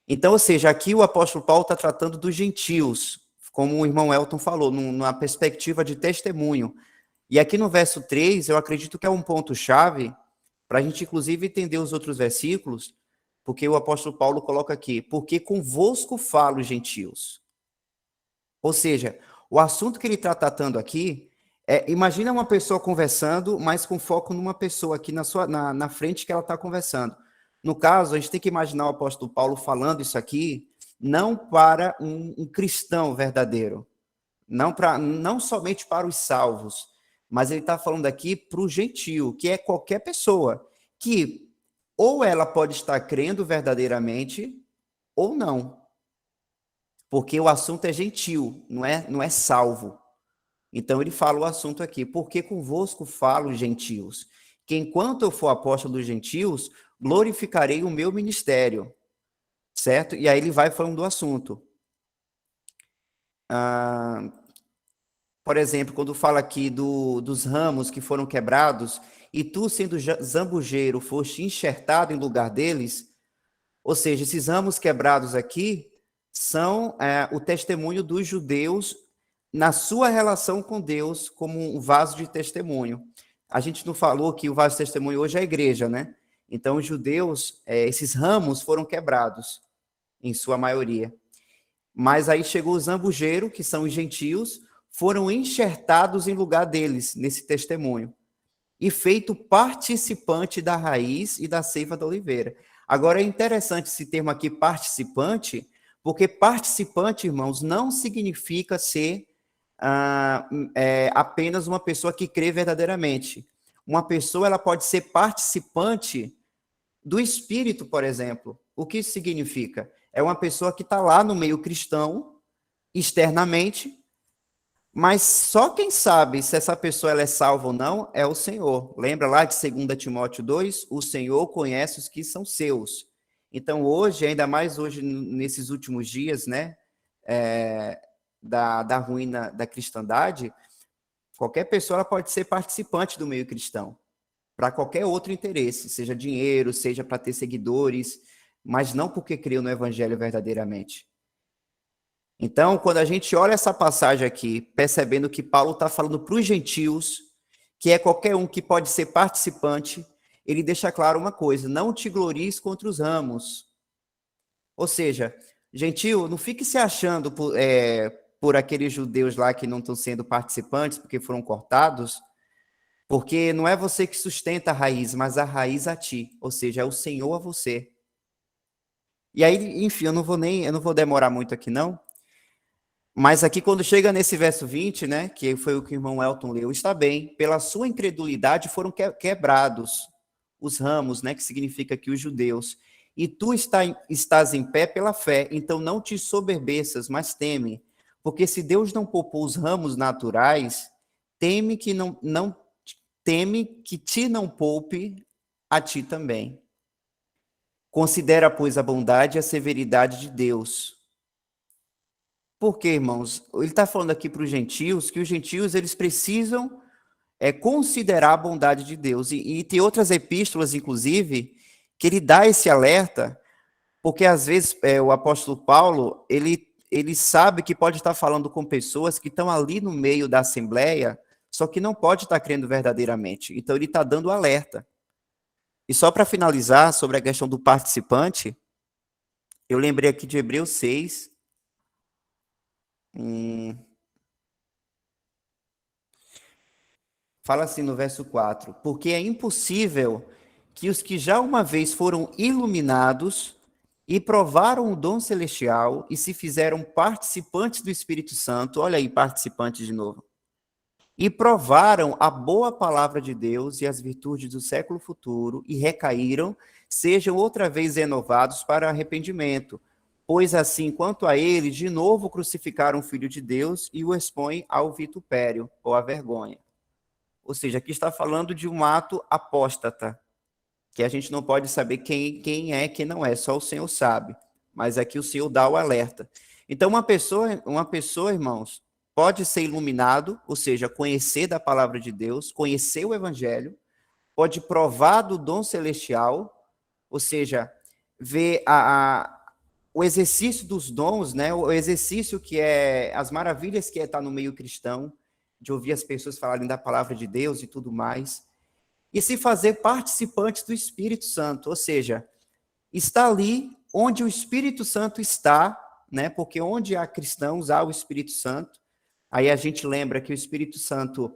Então, ou seja, aqui o apóstolo Paulo está tratando dos gentios, como o irmão Elton falou, numa perspectiva de testemunho. E aqui no verso 3, eu acredito que é um ponto-chave para a gente, inclusive, entender os outros versículos, porque o apóstolo Paulo coloca aqui, porque convosco falo, gentios. Ou seja, o assunto que ele está tratando aqui imagina uma pessoa conversando, mas com foco numa pessoa aqui na frente que ela está conversando. No caso, a gente tem que imaginar o apóstolo Paulo falando isso aqui, não para um cristão verdadeiro, não somente para os salvos, mas ele está falando aqui para o gentio, que é qualquer pessoa, que ou ela pode estar crendo verdadeiramente, ou não. Porque o assunto é gentil, não é salvo. Então ele fala o assunto aqui, porque convosco falo, gentios, que enquanto eu for apóstolo dos gentios, glorificarei o meu ministério. Certo? E aí ele vai falando do assunto. Por exemplo, quando fala aqui dos ramos que foram quebrados, e tu, sendo zambujeiro, foste enxertado em lugar deles, ou seja, esses ramos quebrados aqui são o testemunho dos judeus na sua relação com Deus como um vaso de testemunho. a gente não falou que o vaso de testemunho hoje é a igreja, né? Então, os judeus, esses ramos foram quebrados, em sua maioria. Mas aí chegou os zambujeiros, que são os gentios, foram enxertados em lugar deles, nesse testemunho, e feito participante da raiz e da seiva da oliveira. Agora, é interessante esse termo aqui, participante, porque participante, irmãos, não significa ser apenas uma pessoa que crê verdadeiramente. Uma pessoa, ela pode ser participante do Espírito, por exemplo. O que isso significa? É uma pessoa que está lá no meio cristão, externamente, mas só quem sabe se essa pessoa ela é salva ou não é o Senhor. Lembra lá de 2 Timóteo 2? O Senhor conhece os que são seus. Então, hoje, ainda mais hoje, nesses últimos dias, né, da ruína da cristandade, qualquer pessoa ela pode ser participante do meio cristão, para qualquer outro interesse, seja dinheiro, seja para ter seguidores, mas não porque creu no evangelho verdadeiramente. Então, quando a gente olha essa passagem aqui, percebendo que Paulo está falando para os gentios, que é qualquer um que pode ser participante, ele deixa claro uma coisa: não te glories contra os ramos. Ou seja, gentio, não fique se achando por aqueles judeus lá que não estão sendo participantes porque foram cortados, porque não é você que sustenta a raiz, mas a raiz a ti, ou seja, é o Senhor a você. E aí, enfim, eu não vou demorar muito aqui não, mas aqui quando chega nesse verso 20, né, que foi o que o irmão Elton leu, está bem, pela sua incredulidade foram quebrados os ramos, né, que significa que os judeus, e tu estás em pé pela fé, então não te soberbeças, mas teme, porque se Deus não poupou os ramos naturais, teme que te não poupe a ti também. Considera, pois, a bondade e a severidade de Deus. Por quê, irmãos? Ele está falando aqui para os gentios, que os gentios eles precisam considerar a bondade de Deus. E tem outras epístolas, inclusive, que ele dá esse alerta, porque às vezes o apóstolo Paulo, ele sabe que pode estar falando com pessoas que estão ali no meio da assembleia, só que não pode estar crendo verdadeiramente. Então, ele está dando alerta. E só para finalizar sobre a questão do participante, eu lembrei aqui de Hebreus 6. Fala assim no verso 4: porque é impossível que os que já uma vez foram iluminados e provaram o dom celestial e se fizeram participantes do Espírito Santo, olha aí, participantes de novo, e provaram a boa palavra de Deus e as virtudes do século futuro e recaíram, sejam outra vez renovados para arrependimento. Pois assim, quanto a ele, de novo crucificaram o Filho de Deus e o expõem ao vitupério, ou à vergonha. Ou seja, aqui está falando de um ato apóstata, que a gente não pode saber quem é, quem não é, só o Senhor sabe. Mas aqui o Senhor dá o alerta. Então, uma pessoa, irmãos, pode ser iluminado, ou seja, conhecer da palavra de Deus, conhecer o evangelho, pode provar do dom celestial, ou seja, ver o exercício dos dons, né? O exercício que é as maravilhas que é estar no meio cristão, de ouvir as pessoas falarem da palavra de Deus e tudo mais, e se fazer participantes do Espírito Santo, ou seja, está ali onde o Espírito Santo está, né? Porque onde há cristãos, há o Espírito Santo. Aí a gente lembra que o Espírito Santo,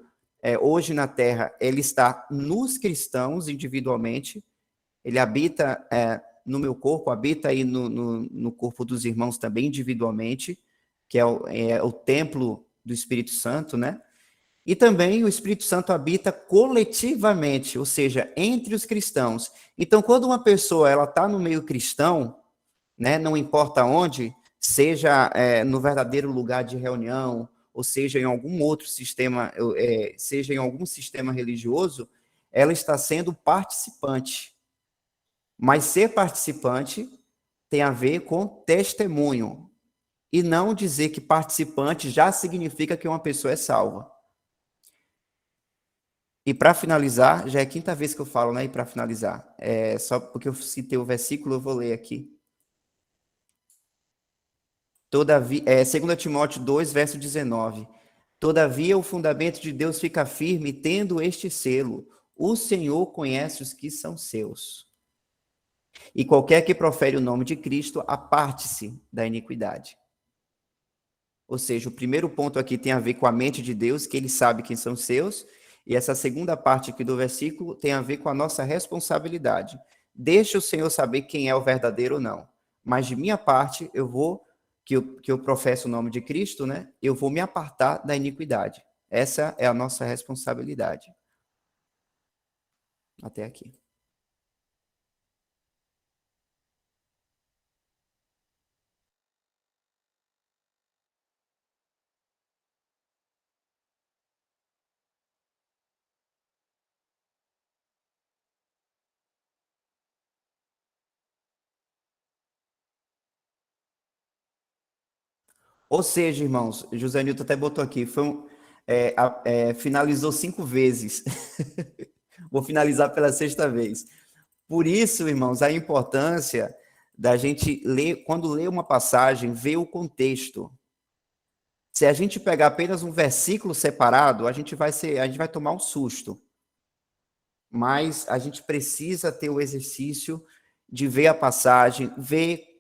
hoje na Terra, ele está nos cristãos individualmente, ele habita no meu corpo, habita aí no corpo dos irmãos também individualmente, que é o templo do Espírito Santo, né? E também o Espírito Santo habita coletivamente, ou seja, entre os cristãos. Então, quando uma pessoa ela está no meio cristão, né, não importa onde, seja no verdadeiro lugar de reunião, ou seja em algum outro sistema, seja em algum sistema religioso, ela está sendo participante. Mas ser participante tem a ver com testemunho, e não dizer que participante já significa que uma pessoa é salva. E para finalizar, já é a quinta vez que eu falo, né? E para finalizar, só porque eu citei o versículo, eu vou ler aqui. Todavia, 2 Timóteo 2, verso 19. Todavia, o fundamento de Deus fica firme, tendo este selo: o Senhor conhece os que são seus. E qualquer que profere o nome de Cristo, aparte-se da iniquidade. Ou seja, o primeiro ponto aqui tem a ver com a mente de Deus, que ele sabe quem são seus, e essa segunda parte aqui do versículo tem a ver com a nossa responsabilidade. Deixa o Senhor saber quem é o verdadeiro ou não. Mas de minha parte, que eu professo o nome de Cristo, né? Eu vou me apartar da iniquidade. Essa é a nossa responsabilidade. Até aqui. Ou seja, irmãos, José Nilton até botou aqui, finalizou 5 vezes. Vou finalizar pela 6ª vez. Por isso, irmãos, a importância da gente ler, quando lê uma passagem, ver o contexto. Se a gente pegar apenas um versículo separado, a gente vai tomar um susto. Mas a gente precisa ter o exercício de ver a passagem, ver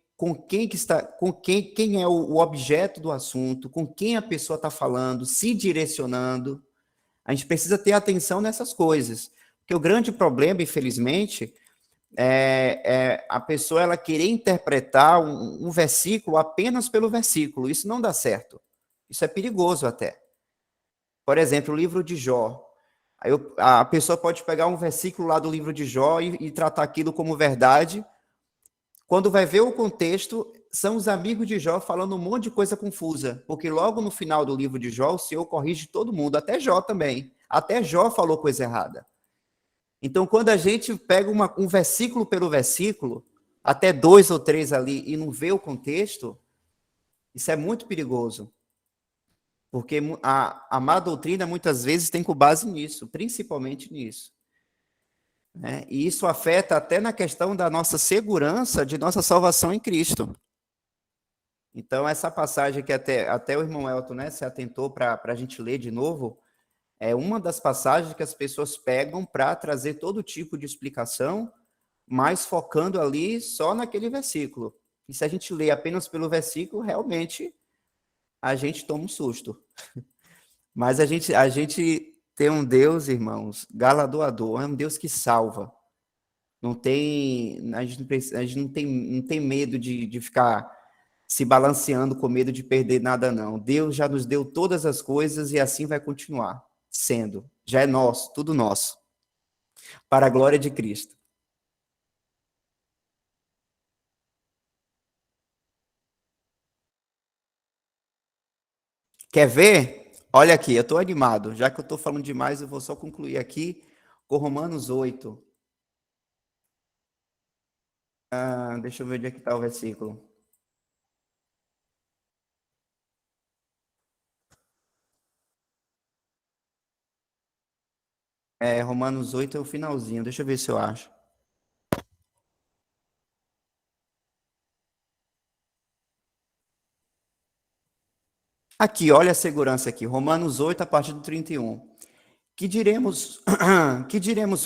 quem é o objeto do assunto, com quem a pessoa está falando, se direcionando. A gente precisa ter atenção nessas coisas. Porque o grande problema, infelizmente, é a pessoa ela querer interpretar um versículo apenas pelo versículo. Isso não dá certo. Isso é perigoso até. Por exemplo, o livro de Jó. A pessoa pode pegar um versículo lá do livro de Jó e tratar aquilo como verdade. Quando vai ver o contexto, são os amigos de Jó falando um monte de coisa confusa, porque logo no final do livro de Jó, o Senhor corrige todo mundo, até Jó também. Até Jó falou coisa errada. Então, quando a gente pega um versículo pelo versículo, até 2 ou 3 ali, e não vê o contexto, isso é muito perigoso. Porque a má doutrina, muitas vezes, tem com base nisso, principalmente nisso. Né? E isso afeta até na questão da nossa segurança de nossa salvação em Cristo. Então, essa passagem que até o irmão Elton, né, se atentou para a gente ler de novo, é uma das passagens que as pessoas pegam para trazer todo tipo de explicação, mas focando ali só naquele versículo. E se a gente lê apenas pelo versículo, realmente a gente toma um susto. Mas a gente tem um Deus, irmãos, galardoador, é um Deus que salva. A gente não tem medo de ficar se balanceando com medo de perder nada, não. Deus já nos deu todas as coisas e assim vai continuar sendo. Já é nosso, tudo nosso. Para a glória de Cristo. Quer ver? Olha aqui, eu estou animado. Já que eu estou falando demais, eu vou só concluir aqui com Romanos 8. Deixa eu ver onde é que está o versículo. Romanos 8 é o finalzinho. Deixa eu ver se eu acho. Aqui, olha a segurança aqui. Romanos 8, a partir do 31. Que diremos,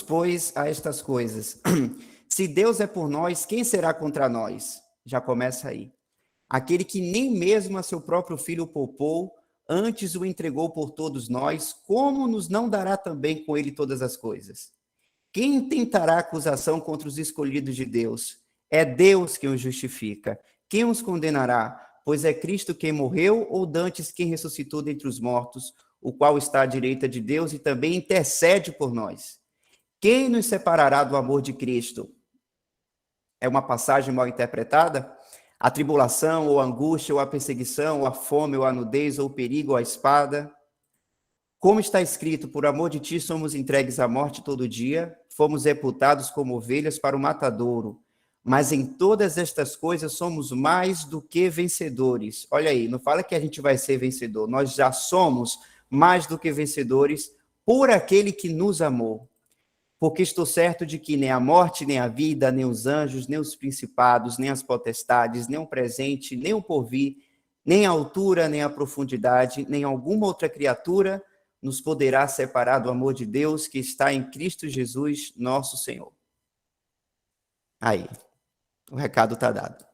pois, a estas coisas? Se Deus é por nós, quem será contra nós? Já começa aí. Aquele que nem mesmo a seu próprio filho poupou, antes o entregou por todos nós, como nos não dará também com ele todas as coisas? Quem tentará acusação contra os escolhidos de Deus? É Deus quem os justifica. Quem os condenará? Pois é Cristo quem morreu, ou dantes quem ressuscitou dentre os mortos, o qual está à direita de Deus e também intercede por nós. Quem nos separará do amor de Cristo? É uma passagem mal interpretada? A tribulação, ou a angústia, ou a perseguição, ou a fome, ou a nudez, ou o perigo, ou a espada? Como está escrito, por amor de ti somos entregues à morte todo dia, fomos reputados como ovelhas para o matadouro, mas em todas estas coisas somos mais do que vencedores. Olha aí, não fala que a gente vai ser vencedor, nós já somos mais do que vencedores por aquele que nos amou. Porque estou certo de que nem a morte, nem a vida, nem os anjos, nem os principados, nem as potestades, nem o presente, nem o porvir, Nem a altura, nem a profundidade, nem alguma outra criatura nos poderá separar do amor de Deus que está em Cristo Jesus, nosso Senhor. Aí, o recado está dado.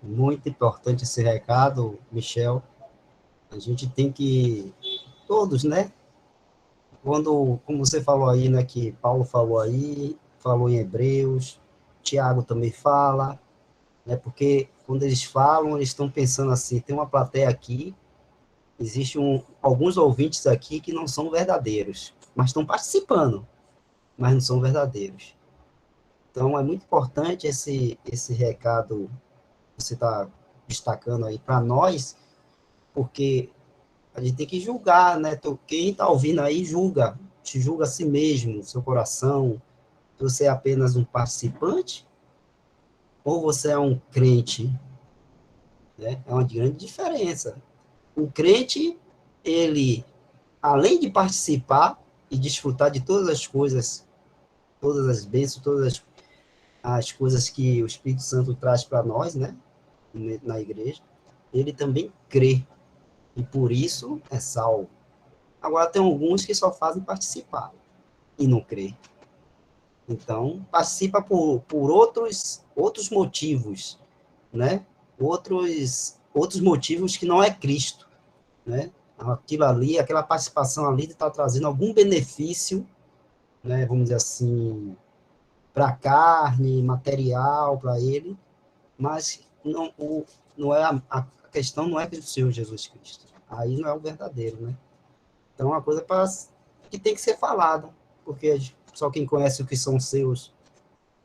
Muito importante esse recado, Michel. A gente tem que, todos, né? Quando, como você falou aí, né, que Paulo falou aí, falou em Hebreus, Tiago também fala, né, porque quando eles falam, eles estão pensando assim, tem uma plateia aqui, existem alguns ouvintes aqui que não são verdadeiros, mas estão participando, mas não são verdadeiros. Então, é muito importante esse recado que você está destacando aí para nós, porque a gente tem que julgar, né? Quem está ouvindo aí julga, te julga a si mesmo, seu coração. Você é apenas um participante ou você é um crente? Né? É uma grande diferença. O crente, ele, além de participar e desfrutar de todas as coisas, todas as bênçãos, todas as coisas que o Espírito Santo traz para nós, né? Na igreja, ele também crê. E por isso é salvo. Agora, tem alguns que só fazem participar e não crê. Então, participa por outros motivos, né? Outros motivos que não é Cristo, né? Aquilo ali, aquela participação ali está trazendo algum benefício, né? Vamos dizer assim, para a carne, material, para ele, mas não é a questão não é do Senhor Jesus Cristo. Aí não é o verdadeiro, né? Então, é uma coisa que tem que ser falada, porque só quem conhece o que são seus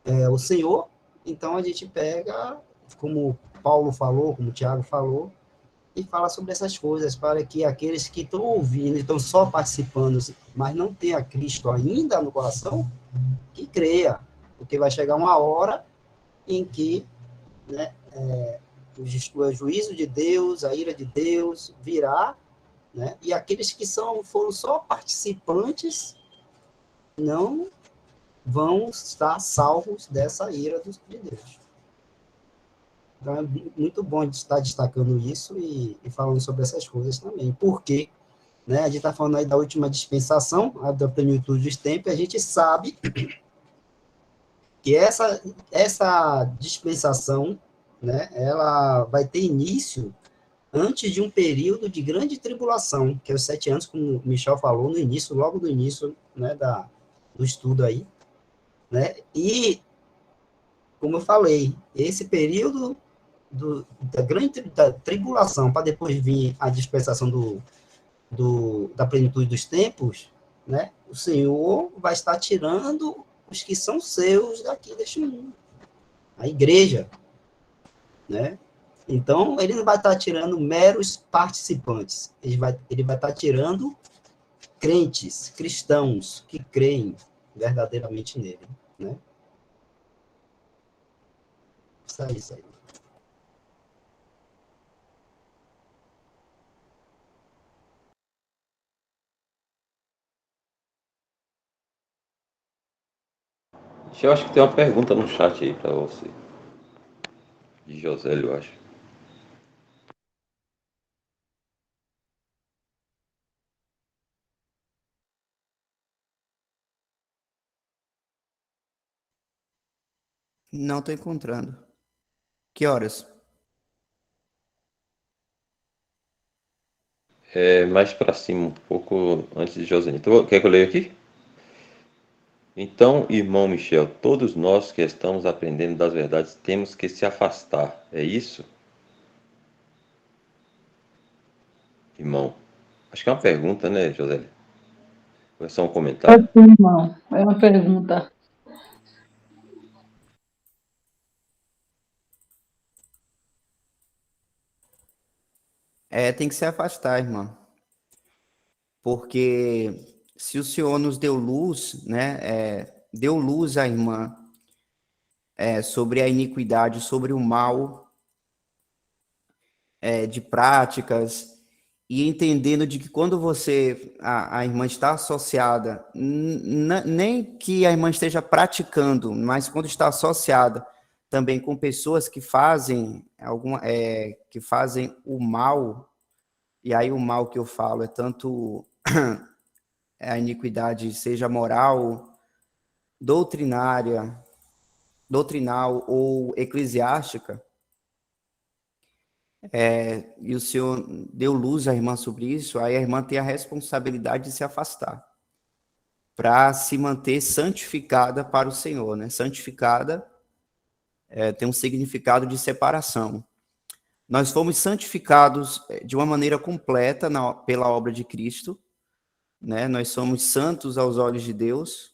é o Senhor. Então, a gente pega, como Paulo falou, como Tiago falou, e fala sobre essas coisas, para que aqueles que estão ouvindo, estão só participando, mas não tem a Cristo ainda no coração, que creia, porque vai chegar uma hora em que, né, o juízo de Deus, a ira de Deus virá, né? E aqueles que foram só participantes não vão estar salvos dessa ira de Deus. Então, é muito bom de estar destacando isso e falando sobre essas coisas também. Por quê? Né? A gente está falando aí da última dispensação, a da plenitude dos tempos, e a gente sabe que essa dispensação, né, ela vai ter início antes de um período de grande tribulação, que é os 7 anos, como o Michel falou no início, logo no início, né, do estudo aí, né, e, como eu falei, esse período da grande tribulação, para depois vir a dispensação da plenitude dos tempos, né, o Senhor vai estar tirando os que são seus daqui deste mundo, a igreja, né. Então, ele não vai estar tirando meros participantes, ele vai estar tirando crentes, cristãos, que creem verdadeiramente nele, né? Isso aí. Eu acho que tem uma pergunta no chat aí para você. De Josélio, eu acho. Não estou encontrando. Que horas? É mais para cima, um pouco antes de Joselino. Então, quer que eu leia aqui? Então, irmão Michel, todos nós que estamos aprendendo das verdades temos que se afastar. É isso? Irmão. Acho que é uma pergunta, né, Josélio? Ou é só um comentário? Pode ser, irmão. É uma pergunta. Tem que se afastar, irmã. Porque se o Senhor nos deu luz, né, deu luz à irmã sobre a iniquidade, sobre o mal de práticas e entendendo de que quando a irmã está associada, nem que a irmã esteja praticando, mas quando está associada também com pessoas que fazem que fazem o mal, e aí o mal que eu falo é tanto a iniquidade, seja moral, doutrinal ou eclesiástica, e o Senhor deu luz à irmã sobre isso, aí a irmã tem a responsabilidade de se afastar, para se manter santificada para o Senhor, né? Santificada tem um significado de separação. Nós fomos santificados de uma maneira completa pela obra de Cristo, né? Nós somos santos aos olhos de Deus,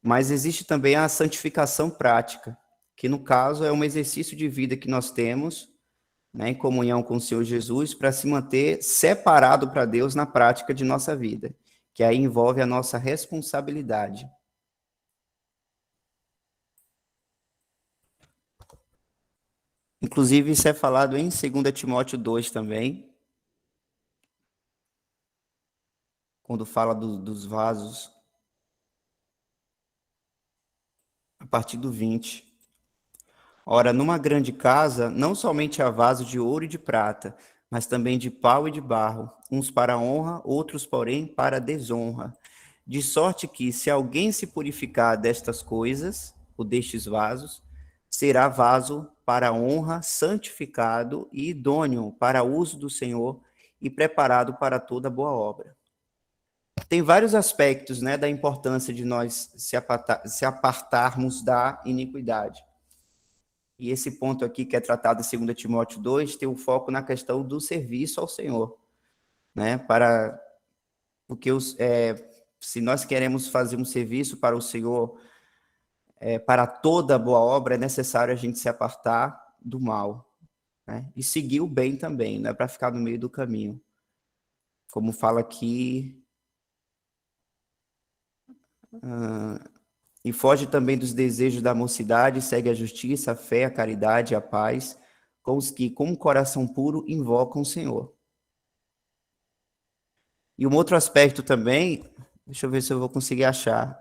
mas existe também a santificação prática, que no caso é um exercício de vida que nós temos, né, em comunhão com o Senhor Jesus, para se manter separado para Deus na prática de nossa vida, que aí envolve a nossa responsabilidade. Inclusive, isso é falado em 2 Timóteo 2 também, quando fala dos vasos, a partir do 20. Ora, numa grande casa, não somente há vasos de ouro e de prata, mas também de pau e de barro, uns para honra, outros, porém, para desonra. De sorte que, se alguém se purificar destas coisas, ou destes vasos, será vaso para honra, santificado e idôneo para uso do Senhor e preparado para toda boa obra. Tem vários aspectos, né, da importância de nós se apartarmos da iniquidade. E esse ponto aqui, que é tratado em 2 Timóteo 2, tem o foco na questão do serviço ao Senhor, né? Porque se nós queremos fazer um serviço para o Senhor, para toda boa obra, é necessário a gente se apartar do mal, né? E seguir o bem também, não é para ficar no meio do caminho. Como fala aqui, e foge também dos desejos da mocidade, segue a justiça, a fé, a caridade e a paz, com os que, com um coração puro, invocam o Senhor. E um outro aspecto também, deixa eu ver se eu vou conseguir achar.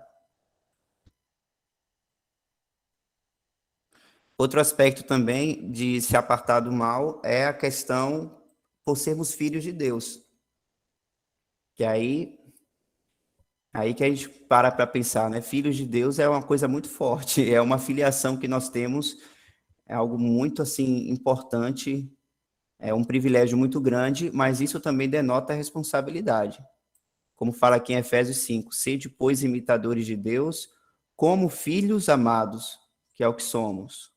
Outro aspecto também de se apartar do mal é a questão por sermos filhos de Deus. Que aí que a gente para pensar, né? Filhos de Deus é uma coisa muito forte, é uma filiação que nós temos, é algo muito, assim, importante, é um privilégio muito grande, mas isso também denota a responsabilidade. Como fala aqui em Efésios 5, sede, pois, imitadores de Deus, como filhos amados, que é o que somos,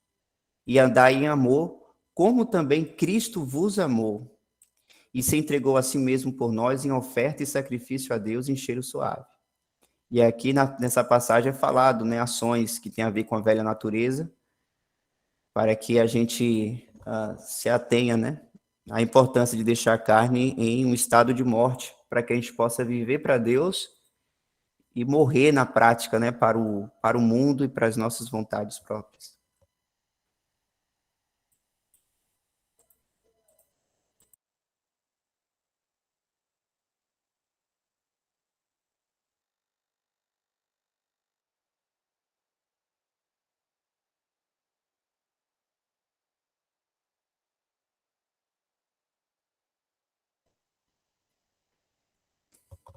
e andai em amor, como também Cristo vos amou, e se entregou a si mesmo por nós em oferta e sacrifício a Deus em cheiro suave. E aqui nessa passagem é falado, né, ações que têm a ver com a velha natureza, para que a gente se atenha, né, à importância de deixar a carne em um estado de morte, para que a gente possa viver para Deus e morrer na prática, né, para o mundo e para as nossas vontades próprias.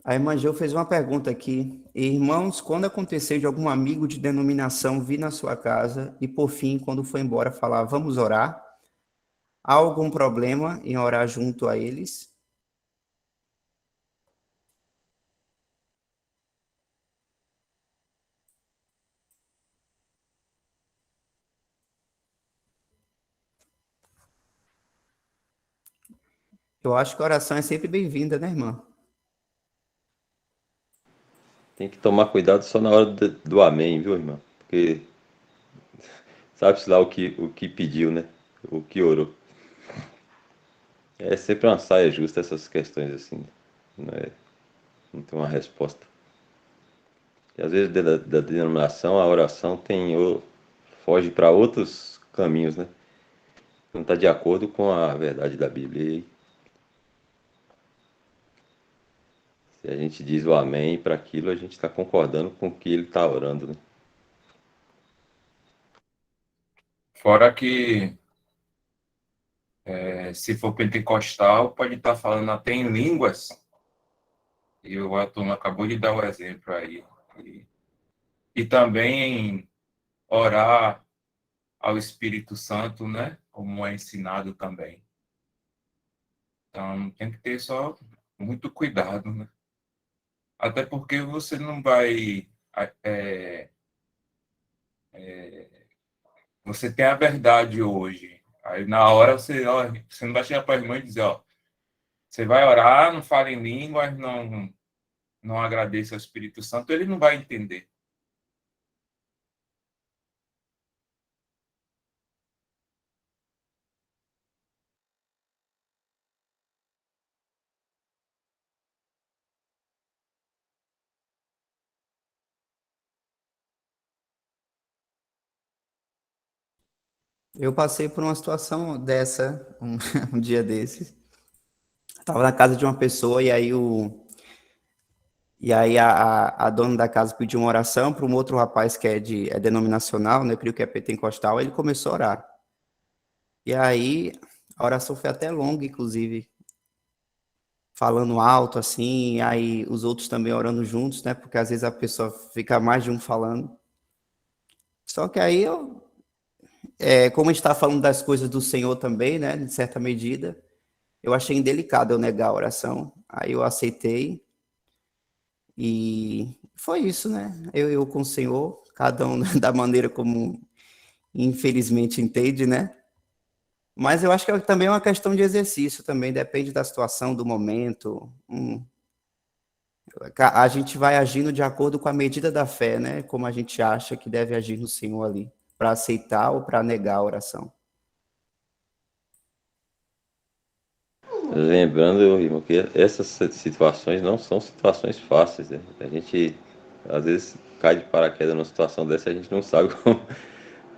A irmã Geu fez uma pergunta aqui. Irmãos, quando aconteceu de algum amigo de denominação vir na sua casa e, por fim, quando foi embora, falar, vamos orar? Há algum problema em orar junto a eles? Eu acho que a oração é sempre bem-vinda, né, irmã? Tem que tomar cuidado só na hora do amém, viu, irmão? Porque sabe-se lá o que pediu, né? O que orou. É sempre uma saia justa essas questões assim. Não tem uma resposta. E às vezes da denominação, a oração foge para outros caminhos, né? Não está de acordo com a verdade da Bíblia. Se a gente diz o amém para aquilo, a gente está concordando com o que ele está orando, né? Fora que, se for pentecostal, pode estar falando até em línguas, e o Atom acabou de dar o exemplo aí. E também orar ao Espírito Santo, né? Como é ensinado também. Então, tem que ter só muito cuidado, né? Até porque você não vai... você tem a verdade hoje. Aí, na hora, você não vai chegar para a irmã e dizer, ó, você vai orar, não fala em línguas, não agradeça ao Espírito Santo, ele não vai entender. Eu passei por uma situação dessa, um dia desses. Estava na casa de uma pessoa e aí a dona da casa pediu uma oração para um outro rapaz que é denominacional, né? Eu creio que é pentecostal, ele começou a orar. E aí a oração foi até longa, inclusive, falando alto, assim, aí os outros também orando juntos, né? Porque às vezes a pessoa fica mais de um falando. Só que aí como a gente está falando das coisas do Senhor também, né? De certa medida, eu achei indelicado eu negar a oração. Aí eu aceitei e foi isso, né? Eu com o Senhor, cada um da maneira como infelizmente entende, né? Mas eu acho que também é uma questão de exercício, também depende da situação, do momento. A gente vai agindo de acordo com a medida da fé, né? Como a gente acha que deve agir no Senhor ali, para aceitar ou para negar a oração. Lembrando, irmão, que essas situações não são situações fáceis, né? A gente, às vezes, cai de paraquedas numa situação dessa e a gente não sabe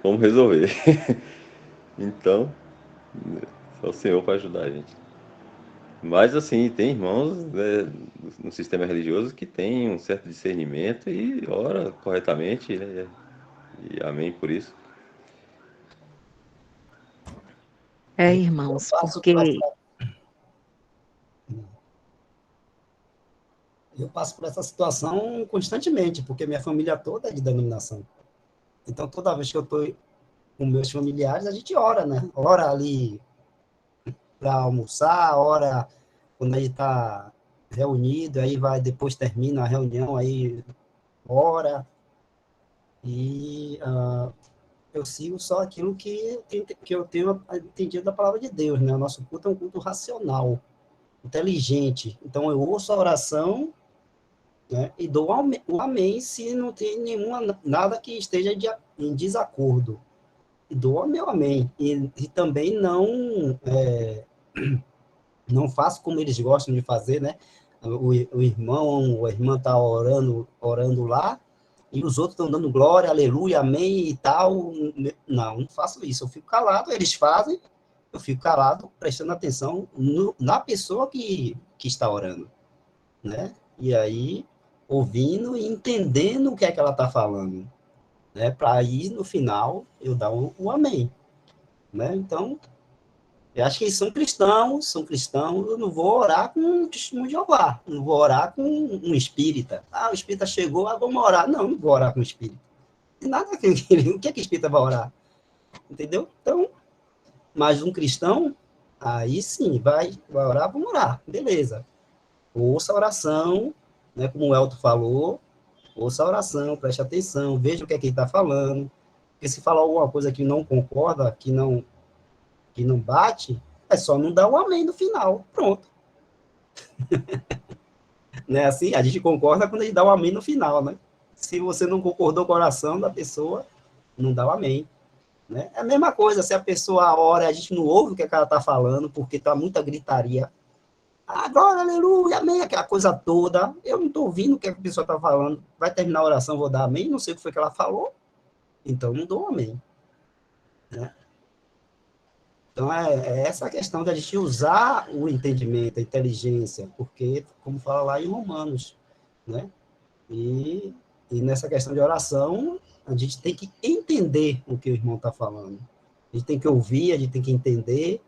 como resolver. Então, só o Senhor para ajudar a gente. Mas, assim, tem irmãos, né, no sistema religioso que tem um certo discernimento e ora corretamente, né? E amém por isso. Eu Irmãos, passo por porque eu passo por essa situação constantemente, porque minha família toda é de denominação. Então, toda vez que eu estou com meus familiares, a gente ora, né? Ora ali para almoçar, ora quando a gente está reunido, aí vai, depois termina a reunião, aí ora, e eu sigo só aquilo que eu tenho entendido da palavra de Deus, né? O nosso culto é um culto racional, inteligente. Então, eu ouço a oração, né, e dou o amém se não tem nada que esteja em desacordo. E dou o meu amém. E também não faço como eles gostam de fazer, né? O irmão ou a irmã está orando lá, e os outros estão dando glória, aleluia, amém e tal. Não faço isso. Eu fico calado, eles fazem, eu fico calado, prestando atenção na pessoa que está orando, né? E aí, ouvindo e entendendo o que é que ela está falando, né? Para aí, no final, eu dar o amém, né? Então, eu acho que eles são cristãos, eu não vou orar com um testemunho de Jeová, não vou orar com um espírita. O espírita chegou, vamos orar. Não vou orar com o espírita. E nada, o que é que o espírita vai orar? Entendeu? Então, mas um cristão, aí sim, vai orar, vamos orar, beleza. Ouça a oração, né, como o Elton falou, ouça a oração, preste atenção, veja o que é que ele está falando, porque se falar alguma coisa que não concorda, que não bate, é só não dar o amém no final, pronto. Né, assim, a gente concorda quando a gente dá o amém no final, né? Se você não concordou com a oração da pessoa, não dá o amém. Né? É a mesma coisa, se a pessoa ora e a gente não ouve o que ela está falando, porque está muita gritaria, agora, aleluia, amém, aquela coisa toda, eu não estou ouvindo o que a pessoa está falando, vai terminar a oração, vou dar amém, não sei o que foi que ela falou, então não dou amém. Né? Então, é essa a questão da gente usar o entendimento, a inteligência, porque, como fala lá em Romanos, né? E, e nessa questão de oração, a gente tem que entender o que o irmão está falando. A gente tem que ouvir, a gente tem que entender,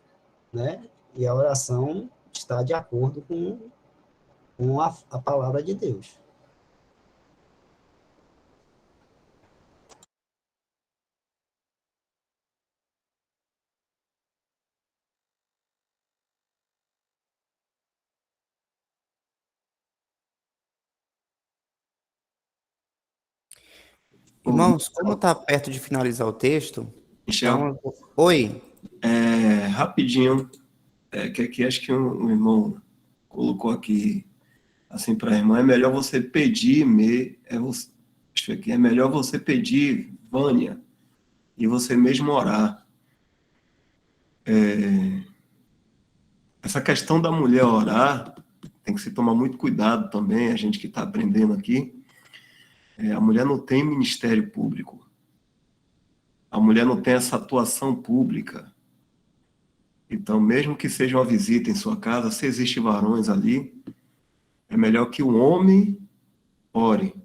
né? E a oração está de acordo com a palavra de Deus. Ô, Irmãos, como está perto de finalizar o texto, Michel, então, oi, rapidinho, que aqui acho que um irmão colocou aqui, assim, para a irmã, é melhor você pedir, acho que é melhor você pedir, Vânia, e você mesmo orar. Essa questão da mulher orar, tem que se tomar muito cuidado também, a gente que está aprendendo aqui, a mulher não tem ministério público, a mulher não tem essa atuação pública. Então, mesmo que seja uma visita em sua casa, se existem varões ali, é melhor que o homem ore.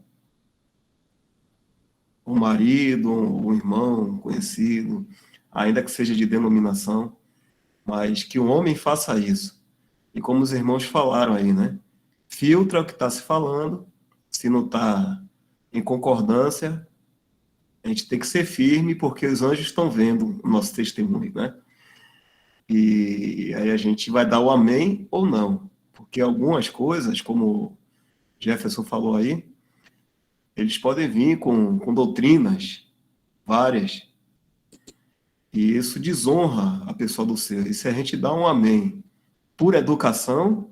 O marido, o irmão, um conhecido, ainda que seja de denominação, mas que o homem faça isso. E como os irmãos falaram aí, né? Filtra o que está se falando, se não está em concordância, a gente tem que ser firme, porque os anjos estão vendo o nosso testemunho, né? E aí a gente vai dar o amém ou não. Porque algumas coisas, como Jefferson falou aí, eles podem vir com doutrinas várias, e isso desonra a pessoa do ser. E se a gente dá um amém por educação,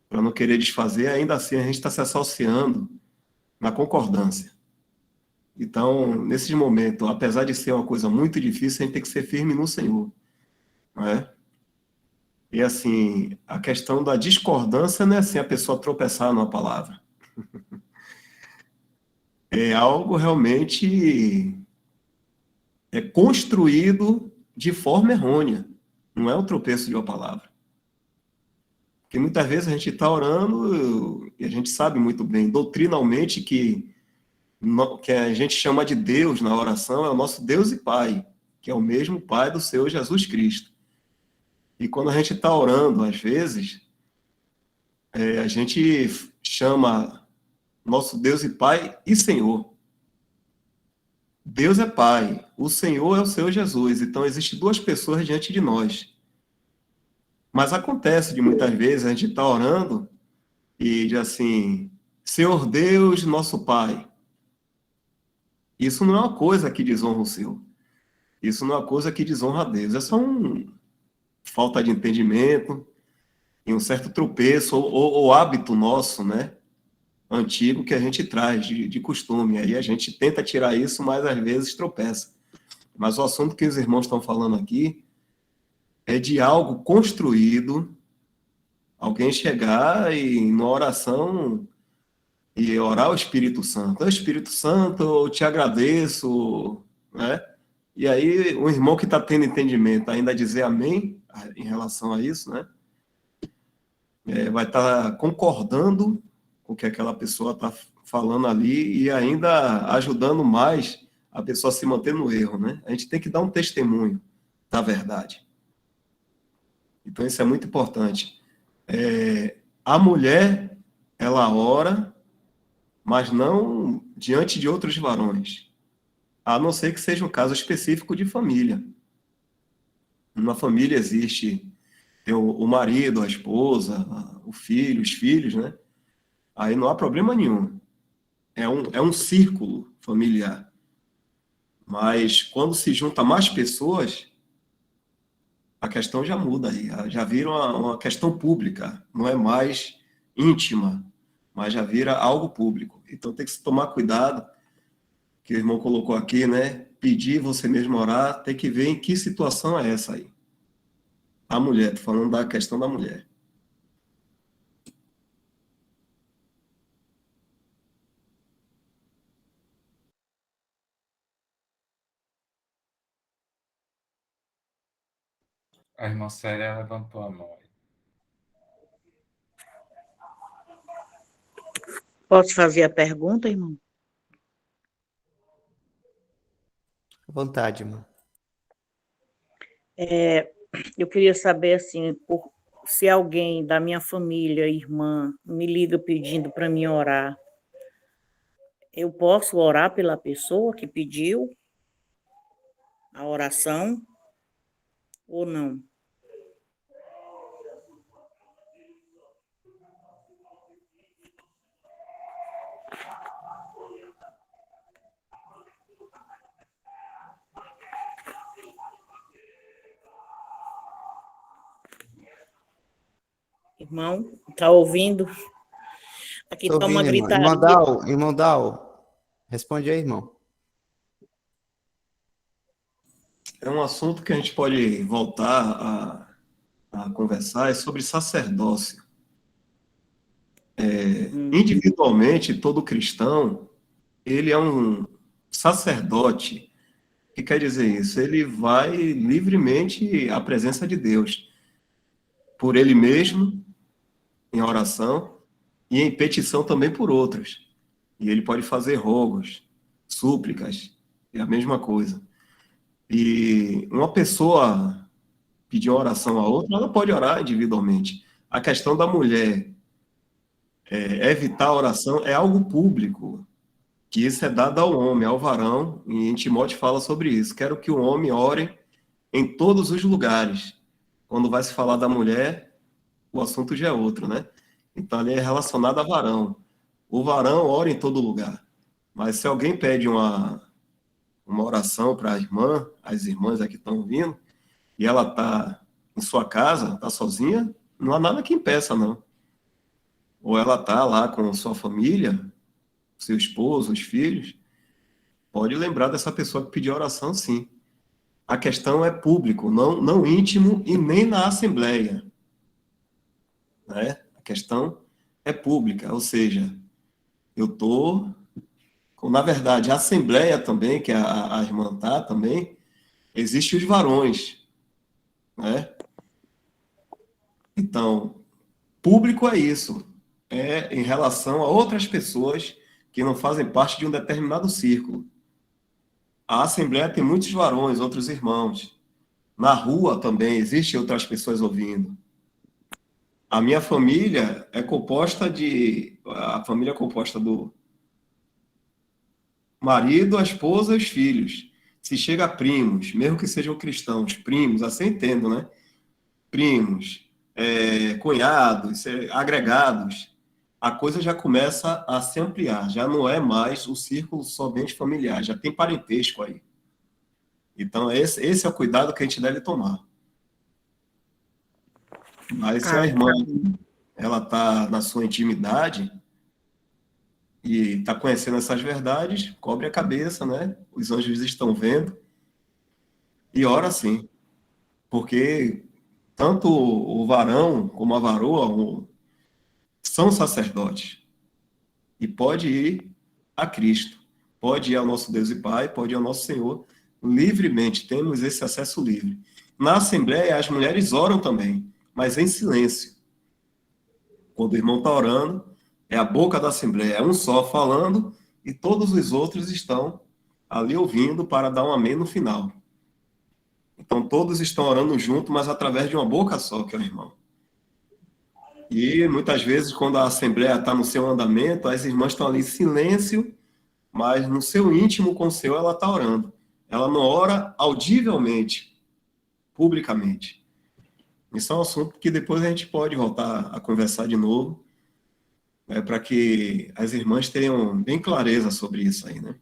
para não querer desfazer, ainda assim a gente está se associando na concordância. Então, nesses momentos, apesar de ser uma coisa muito difícil, a gente tem que ser firme no Senhor, não é? E assim, a questão da discordância não é assim a pessoa tropeçar numa palavra. É algo realmente construído de forma errônea. Não é o tropeço de uma palavra. Porque muitas vezes a gente está orando e a gente sabe muito bem, doutrinalmente, que a gente chama de Deus na oração é o nosso Deus e Pai, que é o mesmo Pai do Senhor Jesus Cristo. E quando a gente está orando, às vezes, a gente chama nosso Deus e Pai e Senhor. Deus é Pai, o Senhor é o Senhor Jesus. Então, existem duas pessoas diante de nós. Mas acontece de muitas vezes a gente está orando e diz assim, Senhor Deus, nosso Pai. Isso não é uma coisa que desonra o Senhor. Isso não é uma coisa que desonra a Deus. É só uma falta de entendimento e um certo tropeço ou hábito nosso, né? Antigo que a gente traz de costume. Aí a gente tenta tirar isso, mas às vezes tropeça. Mas o assunto que os irmãos estão falando aqui é de algo construído, alguém chegar e numa oração e orar ao Espírito Santo. Espírito Santo, eu te agradeço, né? E aí o irmão que está tendo entendimento ainda dizer amém em relação a isso, né? Vai estar concordando com o que aquela pessoa está falando ali e ainda ajudando mais a pessoa a se manter no erro, né? A gente tem que dar um testemunho da verdade. Então isso é muito importante. A mulher, ela ora, mas não diante de outros varões, a não ser que seja um caso específico de família. Numa família existe o marido, a esposa, o filho, os filhos, né? Aí não há problema nenhum. É um círculo familiar. Mas quando se junta mais pessoas, a questão já muda aí. Já vira uma questão pública. Não é mais íntima, mas já vira algo público. Então tem que se tomar cuidado, que o irmão colocou aqui, né? Pedir, você mesmo orar, tem que ver em que situação é essa aí. A mulher, tô falando da questão da mulher. A irmã Célia levantou a mão. Posso fazer a pergunta, irmão? À vontade, irmão. Eu queria saber, assim, se alguém da minha família, irmã, me liga pedindo para mim orar, eu posso orar pela pessoa que pediu a oração ou não? Irmão, está ouvindo? Aqui Estou está uma ouvindo, irmão. gritaria. Irmão Dal, responde aí, irmão. É um assunto que a gente pode voltar a conversar, é sobre sacerdócio. Individualmente, todo cristão, ele é um sacerdote. O que quer dizer isso? Ele vai livremente à presença de Deus, por ele mesmo, em oração, e em petição também por outros. E ele pode fazer rogos, súplicas, é a mesma coisa. E uma pessoa pedir uma oração a outra, ela pode orar individualmente. A questão da mulher evitar a oração é algo público, que isso é dado ao homem, ao varão, e em Timóteo fala sobre isso. Quero que o homem ore em todos os lugares. Quando vai se falar da mulher, o assunto já é outro, né? Então, ali é relacionado a varão. O varão ora em todo lugar. Mas se alguém pede uma oração para a irmã, as irmãs aqui estão vindo, e ela está em sua casa, está sozinha, não há nada que impeça, não. Ou ela está lá com sua família, seu esposo, os filhos, pode lembrar dessa pessoa que pediu oração, sim. A questão é público, não íntimo e nem na assembleia, né? A questão é pública, ou seja, eu estou, na verdade, a assembleia também, que a irmã está também, existem os varões, né? Então, público é isso, é em relação a outras pessoas que não fazem parte de um determinado círculo. A Assembleia tem muitos varões, outros irmãos. Na rua também existem outras pessoas ouvindo. A minha família é composta a família é composta do marido, a esposa e os filhos. Se chega a primos, mesmo que sejam cristãos, primos, assim entendo, né? Primos, cunhados, agregados, a coisa já começa a se ampliar, já não é mais o círculo somente familiar, já tem parentesco aí. Então, esse é o cuidado que a gente deve tomar. Mas se a irmã ela está na sua intimidade e está conhecendo essas verdades, cobre a cabeça, né? Os anjos estão vendo e ora sim, porque tanto o varão como a varoa são sacerdotes e pode ir a Cristo, pode ir ao nosso Deus e Pai, pode ir ao nosso Senhor livremente, temos esse acesso livre. Na Assembleia, as mulheres oram também, mas em silêncio. Quando o irmão está orando, é a boca da Assembleia, é um só falando e todos os outros estão ali ouvindo para dar um amém no final. Então, todos estão orando junto, mas através de uma boca só, que é o irmão. E, muitas vezes, quando a Assembleia está no seu andamento, as irmãs estão ali em silêncio, mas no seu íntimo com o Senhor, ela está orando. Ela não ora audivelmente, publicamente. Isso é um assunto que depois a gente pode voltar a conversar de novo, né, para que as irmãs tenham bem clareza sobre isso aí, né?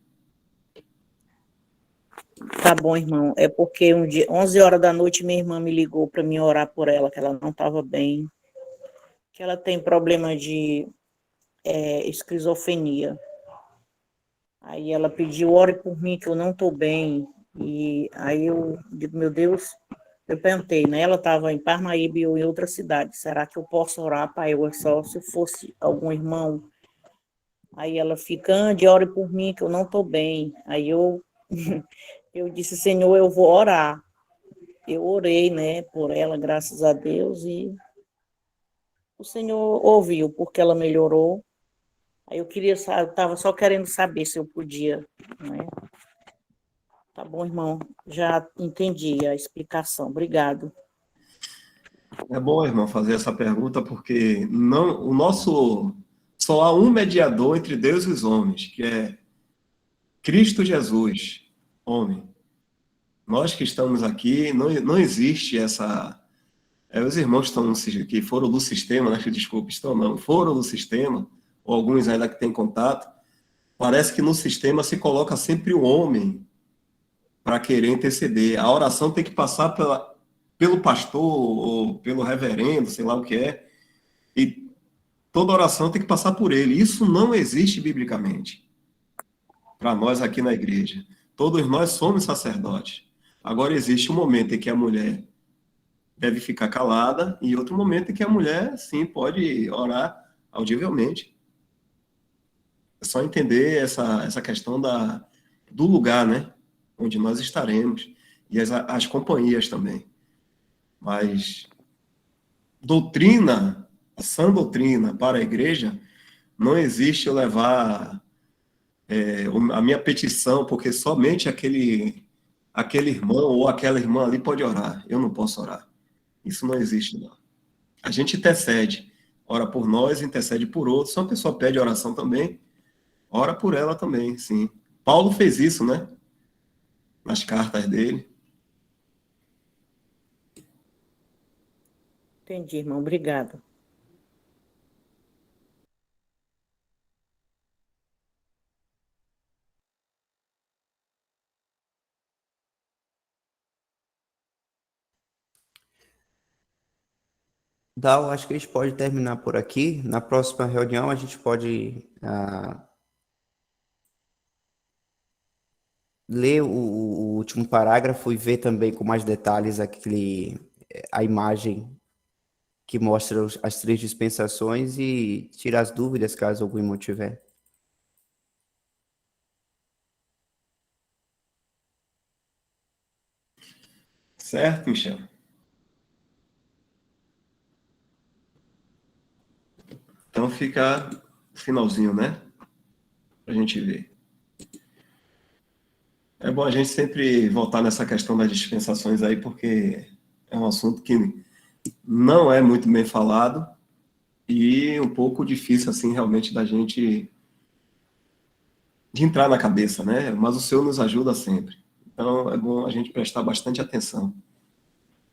Tá bom, irmão. É porque um dia, 11 horas da noite, minha irmã me ligou para mim orar por ela, que ela não estava bem, que ela tem problema de esquizofrenia. Aí ela pediu, ore por mim, que eu não estou bem. E aí eu digo, meu Deus, eu perguntei, né? Ela estava em Parnaíba e eu em outra cidade. Será que eu posso orar, pai? Eu só se fosse algum irmão. Aí ela fica, ande, ore por mim, que eu não estou bem. Aí eu disse, Senhor, eu vou orar. eu orei, né, por ela, graças a Deus, e o Senhor ouviu, porque ela melhorou. Aí eu queria, eu estava só querendo saber se eu podia, né? Tá bom, irmão, já entendi a explicação. Obrigado. É bom, irmão, fazer essa pergunta, porque não, o nosso, só há um mediador entre Deus e os homens, que é Cristo Jesus, homem. Nós que estamos aqui, não existe essa. Os irmãos estão que foram do sistema, né? Desculpa, estão não, foram do sistema, ou alguns ainda que têm contato. Parece que no sistema se coloca sempre o homem para querer interceder. A oração tem que passar pelo pastor ou pelo reverendo, sei lá o que é, e toda oração tem que passar por ele. Isso não existe biblicamente para nós aqui na igreja. Todos nós somos sacerdotes. Agora existe um momento em que a mulher deve ficar calada e outro momento em que a mulher, sim, pode orar audivelmente. É só entender essa questão do lugar, né? Onde nós estaremos. E as companhias também. Mas doutrina, a sã doutrina para a igreja, não existe eu levar a minha petição, porque somente aquele irmão ou aquela irmã ali pode orar. Eu não posso orar. Isso não existe, não. A gente intercede. Ora por nós, intercede por outros. Se uma pessoa pede oração também, ora por ela também, sim. Paulo fez isso, né? Nas cartas dele. Entendi, irmão, obrigado. Dal, acho que a gente pode terminar por aqui. Na próxima reunião, a gente pode ler o último parágrafo e ver também com mais detalhes a imagem que mostra as três dispensações e tirar as dúvidas, caso algum irmão tiver. Certo, Michel? Então fica o finalzinho, né? Para a gente ver. É bom a gente sempre voltar nessa questão das dispensações aí, porque é um assunto que não é muito bem falado e um pouco difícil, assim, realmente, de entrar na cabeça, né? Mas o Senhor nos ajuda sempre. Então, é bom a gente prestar bastante atenção.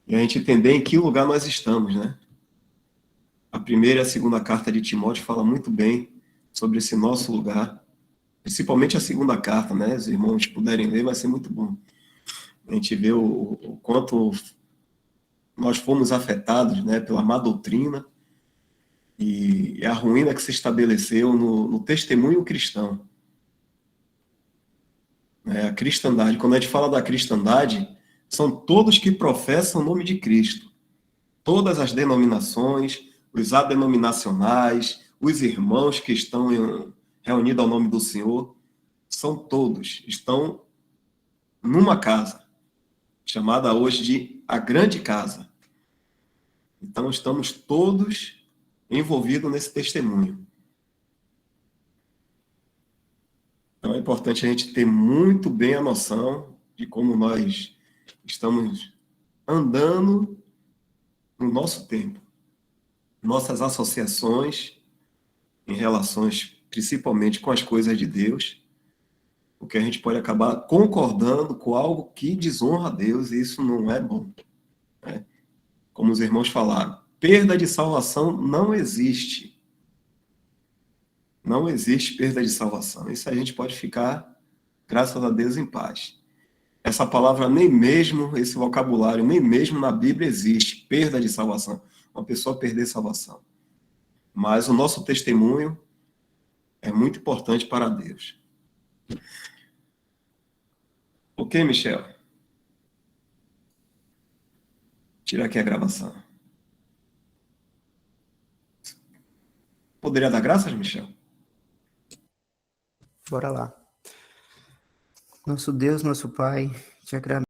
E a gente entender em que lugar nós estamos, né? A primeira e a segunda carta de Timóteo fala muito bem sobre esse nosso lugar, principalmente a segunda carta, né? Os irmãos puderem ler, vai ser muito bom. A gente vê o quanto nós fomos afetados, né, pela má doutrina e a ruína que se estabeleceu no testemunho cristão. A cristandade, quando a gente fala da cristandade, são todos que professam o nome de Cristo. Todas as denominações, os adenominacionais, os irmãos que estão reunidos ao nome do Senhor, estão numa casa, chamada hoje de a grande casa. Então, estamos todos envolvidos nesse testemunho. Então, é importante a gente ter muito bem a noção de como nós estamos andando no nosso tempo. Nossas associações em relações, principalmente com as coisas de Deus, porque a gente pode acabar concordando com algo que desonra a Deus, e isso não é bom. Né? Como os irmãos falaram, perda de salvação não existe. Não existe perda de salvação. Isso a gente pode ficar, graças a Deus, em paz. Essa palavra nem mesmo, esse vocabulário, nem mesmo na Bíblia existe, perda de salvação. Uma pessoa perder salvação. Mas o nosso testemunho é muito importante para Deus. Ok, Michel? Tira aqui a gravação. Poderia dar graças, Michel? Bora lá. Nosso Deus, nosso Pai, te agradeço.